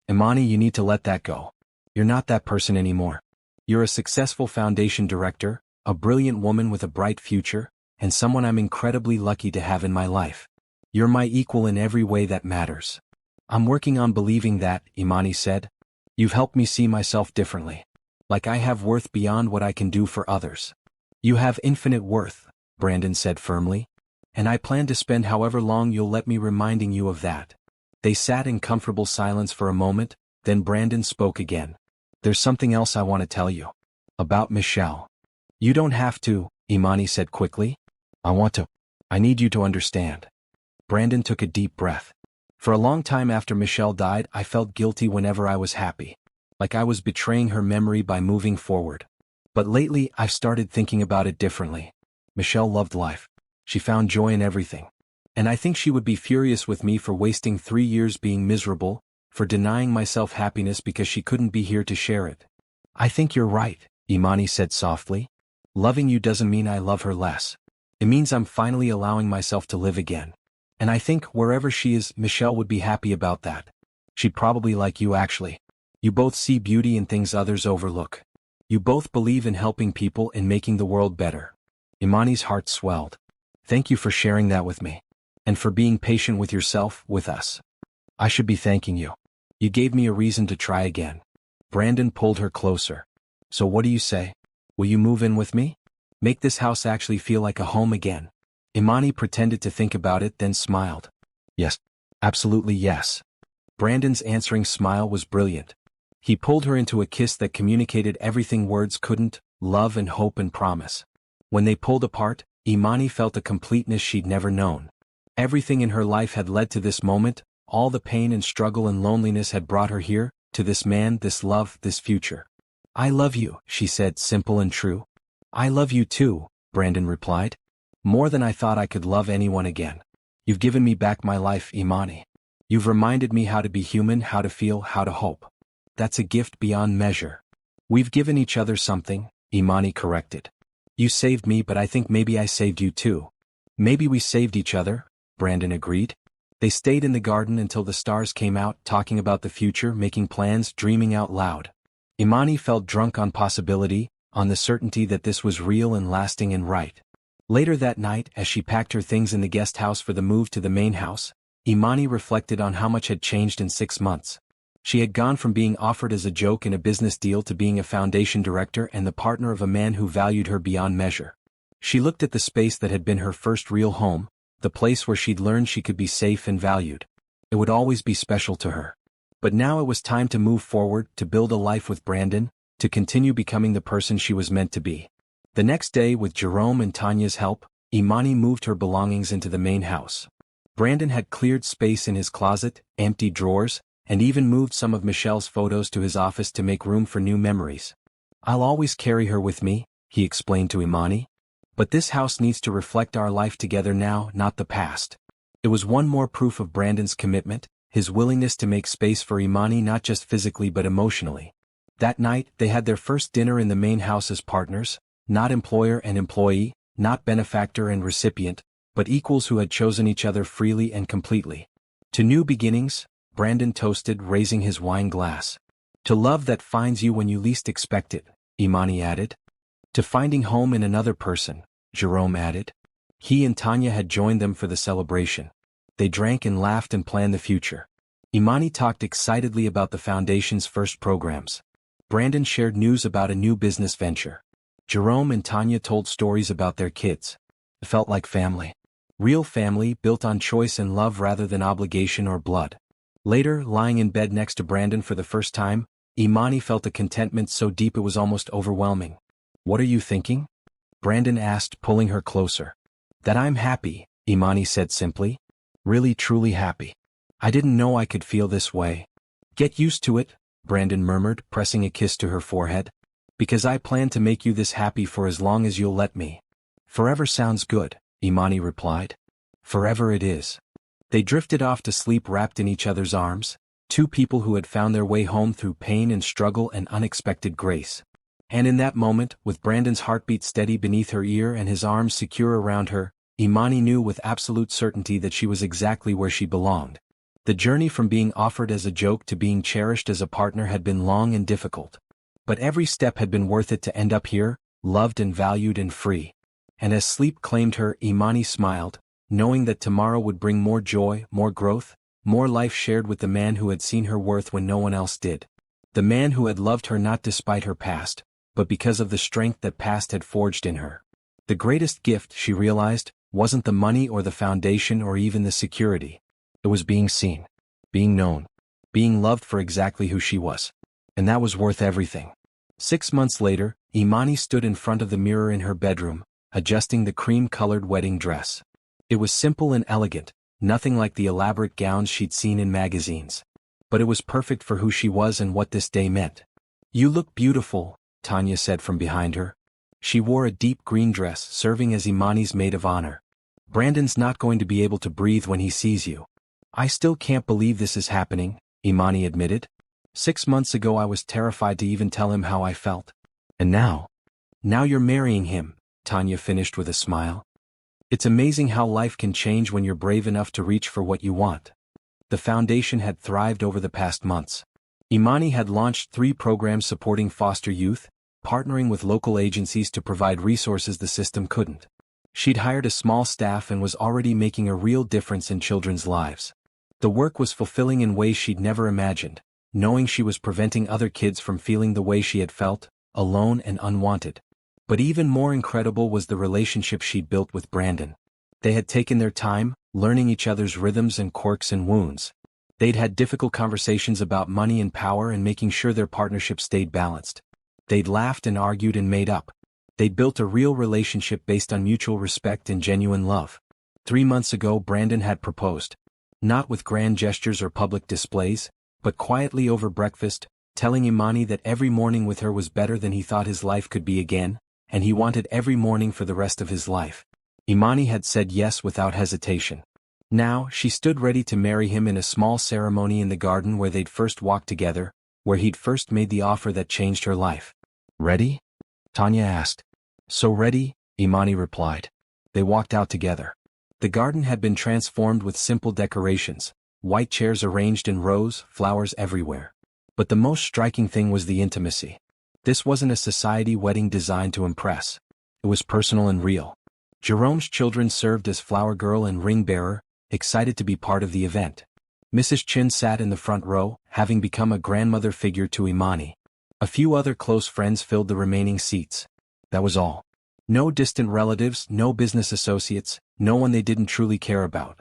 Imani, you need to let that go. You're not that person anymore. You're a successful foundation director, a brilliant woman with a bright future, and someone I'm incredibly lucky to have in my life. You're my equal in every way that matters. I'm working on believing that, Imani said. You've helped me see myself differently. Like I have worth beyond what I can do for others. You have infinite worth, Brandon said firmly. And I plan to spend however long you'll let me reminding you of that. They sat in comfortable silence for a moment, then Brandon spoke again. There's something else I want to tell you. About Michelle. You don't have to, Imani said quickly. I need you to understand. Brandon took a deep breath. For a long time after Michelle died, I felt guilty whenever I was happy. Like I was betraying her memory by moving forward. But lately, I've started thinking about it differently. Michelle loved life. She found joy in everything. And I think she would be furious with me for wasting 3 years being miserable, for denying myself happiness because she couldn't be here to share it. I think you're right, Imani said softly. Loving you doesn't mean I love her less. It means I'm finally allowing myself to live again. And I think wherever she is, Michelle would be happy about that. She'd probably like you actually. You both see beauty in things others overlook. You both believe in helping people and making the world better. Imani's heart swelled. Thank you for sharing that with me. And for being patient with yourself, with us. I should be thanking you. You gave me a reason to try again. Brandon pulled her closer. So what do you say? Will you move in with me? Make this house actually feel like a home again. Imani pretended to think about it, then smiled. Yes. Absolutely yes. Brandon's answering smile was brilliant. He pulled her into a kiss that communicated everything words couldn't, love and hope and promise. When they pulled apart, Imani felt a completeness she'd never known. Everything in her life had led to this moment, all the pain and struggle and loneliness had brought her here, to this man, this love, this future. I love you, she said, simple and true. I love you too, Brandon replied. More than I thought I could love anyone again. You've given me back my life, Imani. You've reminded me how to be human, how to feel, how to hope. That's a gift beyond measure. We've given each other something, Imani corrected. You saved me, but I think maybe I saved you too. Maybe we saved each other, Brandon agreed. They stayed in the garden until the stars came out, talking about the future, making plans, dreaming out loud. Imani felt drunk on possibility, on the certainty that this was real and lasting and right. Later that night, as she packed her things in the guest house for the move to the main house, Imani reflected on how much had changed in 6 months. She had gone from being offered as a joke in a business deal to being a foundation director and the partner of a man who valued her beyond measure. She looked at the space that had been her first real home, the place where she'd learned she could be safe and valued. It would always be special to her. But now it was time to move forward, to build a life with Brandon, to continue becoming the person she was meant to be. The next day, with Jerome and Tanya's help, Imani moved her belongings into the main house. Brandon had cleared space in his closet, emptied drawers, and even moved some of Michelle's photos to his office to make room for new memories. I'll always carry her with me, he explained to Imani. But this house needs to reflect our life together now, not the past. It was one more proof of Brandon's commitment, his willingness to make space for Imani not just physically but emotionally. That night, they had their first dinner in the main house as partners, not employer and employee, not benefactor and recipient, but equals who had chosen each other freely and completely. To new beginnings, Brandon toasted, raising his wine glass. To love that finds you when you least expect it, Imani added. To finding home in another person, Jerome added. He and Tanya had joined them for the celebration. They drank and laughed and planned the future. Imani talked excitedly about the Foundation's first programs. Brandon shared news about a new business venture. Jerome and Tanya told stories about their kids. It felt like family. Real family built on choice and love rather than obligation or blood. Later, lying in bed next to Brandon for the first time, Imani felt a contentment so deep it was almost overwhelming. What are you thinking? Brandon asked, pulling her closer. That I'm happy, Imani said simply. Really truly happy. I didn't know I could feel this way. Get used to it, Brandon murmured, pressing a kiss to her forehead. Because I plan to make you this happy for as long as you'll let me. Forever sounds good, Imani replied. Forever it is. They drifted off to sleep wrapped in each other's arms, two people who had found their way home through pain and struggle and unexpected grace. And in that moment, with Brandon's heartbeat steady beneath her ear and his arms secure around her, Imani knew with absolute certainty that she was exactly where she belonged. The journey from being offered as a joke to being cherished as a partner had been long and difficult. But every step had been worth it to end up here, loved and valued and free. And as sleep claimed her, Imani smiled, knowing that tomorrow would bring more joy, more growth, more life shared with the man who had seen her worth when no one else did. The man who had loved her not despite her past, but because of the strength that past had forged in her. The greatest gift, she realized, wasn't the money or the foundation or even the security. It was being seen, being known, being loved for exactly who she was. And that was worth everything. 6 months later, Imani stood in front of the mirror in her bedroom, adjusting the cream-colored wedding dress. It was simple and elegant, nothing like the elaborate gowns she'd seen in magazines. But it was perfect for who she was and what this day meant. "You look beautiful," Tanya said from behind her. She wore a deep green dress serving as Imani's maid of honor. "Brandon's not going to be able to breathe when he sees you." "I still can't believe this is happening," Imani admitted. "6 months ago I was terrified to even tell him how I felt. And now you're marrying him," Tanya finished with a smile. "It's amazing how life can change when you're brave enough to reach for what you want." The foundation had thrived over the past months. Imani had launched 3 programs supporting foster youth, partnering with local agencies to provide resources the system couldn't. She'd hired a small staff and was already making a real difference in children's lives. The work was fulfilling in ways she'd never imagined, knowing she was preventing other kids from feeling the way she had felt, alone and unwanted. But even more incredible was the relationship she'd built with Brandon. They had taken their time, learning each other's rhythms and quirks and wounds. They'd had difficult conversations about money and power and making sure their partnership stayed balanced. They'd laughed and argued and made up. They'd built a real relationship based on mutual respect and genuine love. 3 months ago Brandon had proposed. Not with grand gestures or public displays, but quietly over breakfast, telling Imani that every morning with her was better than he thought his life could be again, and he wanted every morning for the rest of his life. Imani had said yes without hesitation. Now, she stood ready to marry him in a small ceremony in the garden where they'd first walked together, where he'd first made the offer that changed her life. "Ready?" Tanya asked. "So ready," Imani replied. They walked out together. The garden had been transformed with simple decorations, white chairs arranged in rows, flowers everywhere. But the most striking thing was the intimacy. This wasn't a society wedding designed to impress. It was personal and real. Jerome's children served as flower girl and ring bearer, excited to be part of the event. Mrs. Chin sat in the front row, having become a grandmother figure to Imani. A few other close friends filled the remaining seats. That was all. No distant relatives, no business associates, no one they didn't truly care about.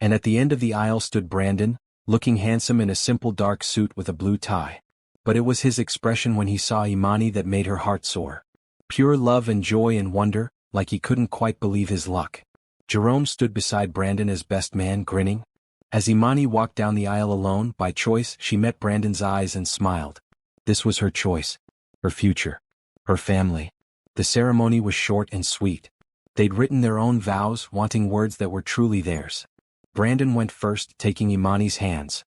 And at the end of the aisle stood Brandon, looking handsome in a simple dark suit with a blue tie. But it was his expression when he saw Imani that made her heart soar. Pure love and joy and wonder, like he couldn't quite believe his luck. Jerome stood beside Brandon as best man, grinning. As Imani walked down the aisle alone, by choice, she met Brandon's eyes and smiled. This was her choice. Her future. Her family. The ceremony was short and sweet. They'd written their own vows, wanting words that were truly theirs. Brandon went first, taking Imani's hands.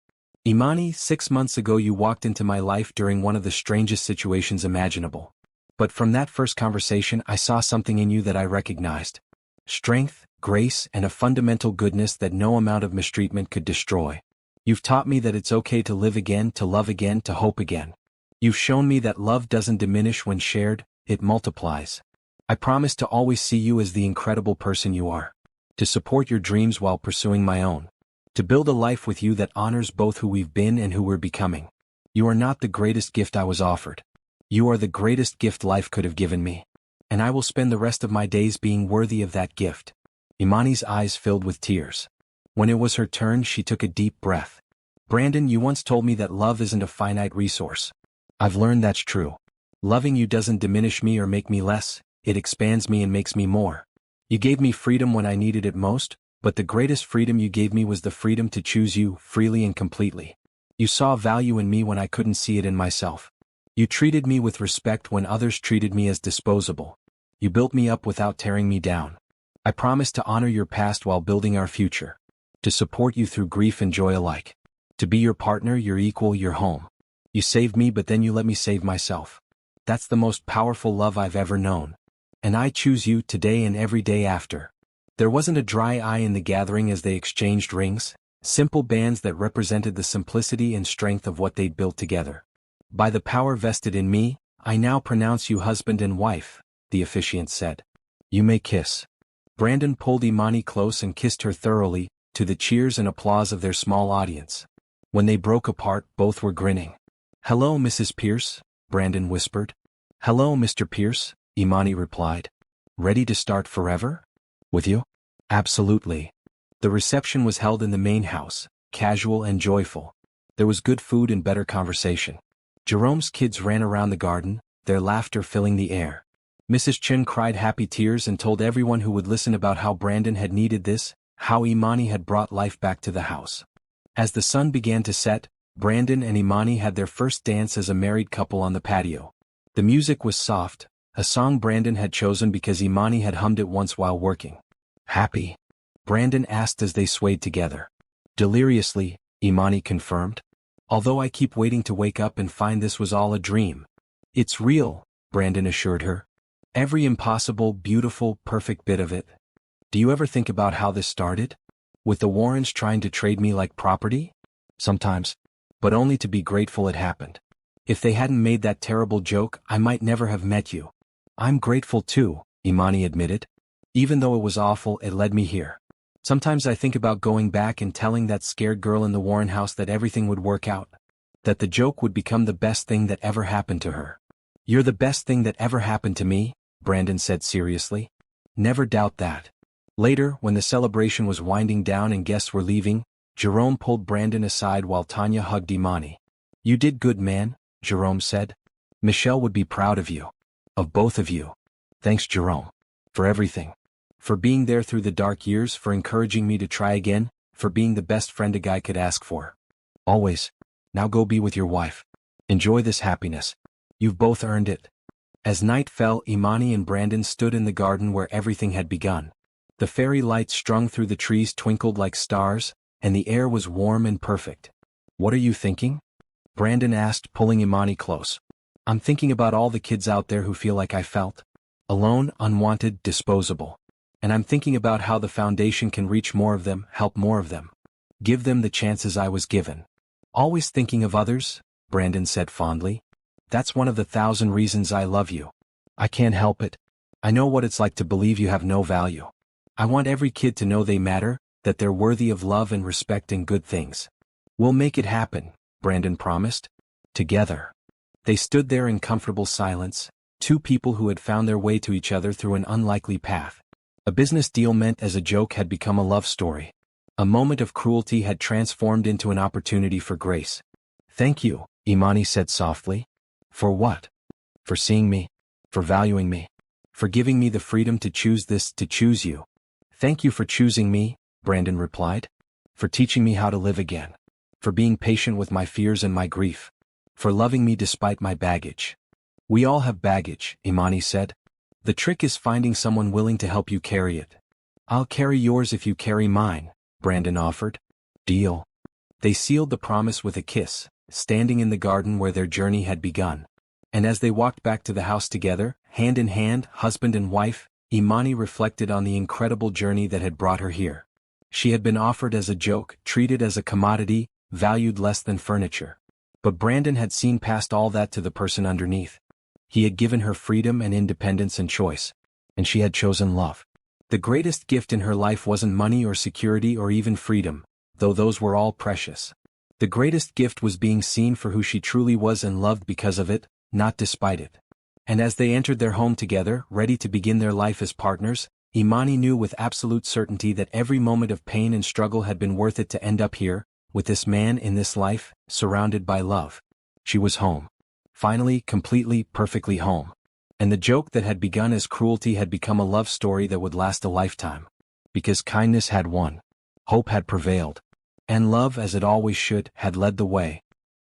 "Imani, 6 months ago you walked into my life during one of the strangest situations imaginable. But from that first conversation I saw something in you that I recognized. Strength, grace, and a fundamental goodness that no amount of mistreatment could destroy. You've taught me that it's okay to live again, to love again, to hope again. You've shown me that love doesn't diminish when shared, it multiplies. I promise to always see you as the incredible person you are. To support your dreams while pursuing my own. To build a life with you that honors both who we've been and who we're becoming. You are not the greatest gift I was offered. You are the greatest gift life could have given me. And I will spend the rest of my days being worthy of that gift." Imani's eyes filled with tears. When it was her turn, she took a deep breath. "Brandon, you once told me that love isn't a finite resource. I've learned that's true. Loving you doesn't diminish me or make me less, it expands me and makes me more. You gave me freedom when I needed it most, but the greatest freedom you gave me was the freedom to choose you, freely and completely. You saw value in me when I couldn't see it in myself. You treated me with respect when others treated me as disposable. You built me up without tearing me down. I promise to honor your past while building our future. To support you through grief and joy alike. To be your partner, your equal, your home. You saved me, but then you let me save myself. That's the most powerful love I've ever known. And I choose you today and every day after." There wasn't a dry eye in the gathering as they exchanged rings, simple bands that represented the simplicity and strength of what they'd built together. "By the power vested in me, I now pronounce you husband and wife," the officiant said. "You may kiss." Brandon pulled Imani close and kissed her thoroughly, to the cheers and applause of their small audience. When they broke apart, both were grinning. "Hello, Mrs. Pierce," Brandon whispered. "Hello, Mr. Pierce," Imani replied. "Ready to start forever? With you?" "Absolutely." The reception was held in the main house, casual and joyful. There was good food and better conversation. Jerome's kids ran around the garden, their laughter filling the air. Mrs. Chen cried happy tears and told everyone who would listen about how Brandon had needed this, how Imani had brought life back to the house. As the sun began to set, Brandon and Imani had their first dance as a married couple on the patio. The music was soft, a song Brandon had chosen because Imani had hummed it once while working. "Happy?" Brandon asked as they swayed together. "Deliriously," Imani confirmed. "Although I keep waiting to wake up and find this was all a dream." "It's real," Brandon assured her. "Every impossible, beautiful, perfect bit of it." "Do you ever think about how this started? With the Warrens trying to trade me like property?" "Sometimes. But only to be grateful it happened. If they hadn't made that terrible joke, I might never have met you." "I'm grateful too," Imani admitted. "Even though it was awful, it led me here. Sometimes I think about going back and telling that scared girl in the Warren house that everything would work out. That the joke would become the best thing that ever happened to her." "You're the best thing that ever happened to me," Brandon said seriously. "Never doubt that." Later, when the celebration was winding down and guests were leaving, Jerome pulled Brandon aside while Tanya hugged Imani. "You did good, man," Jerome said. "Michelle would be proud of you. Of both of you. Thanks, Jerome. For everything. For being there through the dark years, for encouraging me to try again, for being the best friend a guy could ask for. Always. Now go be with your wife. Enjoy this happiness. You've both earned it." As night fell, Imani and Brandon stood in the garden where everything had begun. The fairy lights strung through the trees twinkled like stars, and the air was warm and perfect. "What are you thinking?" Brandon asked, pulling Imani close. "I'm thinking about all the kids out there who feel like I felt. Alone, unwanted, disposable. And I'm thinking about how the foundation can reach more of them, help more of them. Give them the chances I was given." "Always thinking of others," Brandon said fondly. "That's one of the 1,000 reasons I love you. I can't help it. I know what it's like to believe you have no value. I want every kid to know they matter, that they're worthy of love and respect and good things. We'll make it happen," Brandon promised. Together. They stood there in comfortable silence, two people who had found their way to each other through an unlikely path. A business deal meant as a joke had become a love story. A moment of cruelty had transformed into an opportunity for grace. "Thank you," Imani said softly. "For what?" "For seeing me. For valuing me. For giving me the freedom to choose this, to choose you." "Thank you for choosing me," Brandon replied. "For teaching me how to live again. For being patient with my fears and my grief. For loving me despite my baggage." "We all have baggage," Imani said. "The trick is finding someone willing to help you carry it." "I'll carry yours if you carry mine," Brandon offered. "Deal." They sealed the promise with a kiss, standing in the garden where their journey had begun. And as they walked back to the house together, hand in hand, husband and wife, Imani reflected on the incredible journey that had brought her here. She had been offered as a joke, treated as a commodity, valued less than furniture. But Brandon had seen past all that to the person underneath. He had given her freedom and independence and choice. And she had chosen love. The greatest gift in her life wasn't money or security or even freedom, though those were all precious. The greatest gift was being seen for who she truly was and loved because of it, not despite it. And as they entered their home together, ready to begin their life as partners, Imani knew with absolute certainty that every moment of pain and struggle had been worth it to end up here, with this man in this life, surrounded by love. She was home. Finally, completely, perfectly home. And the joke that had begun as cruelty had become a love story that would last a lifetime. Because kindness had won. Hope had prevailed. And love, as it always should, had led the way.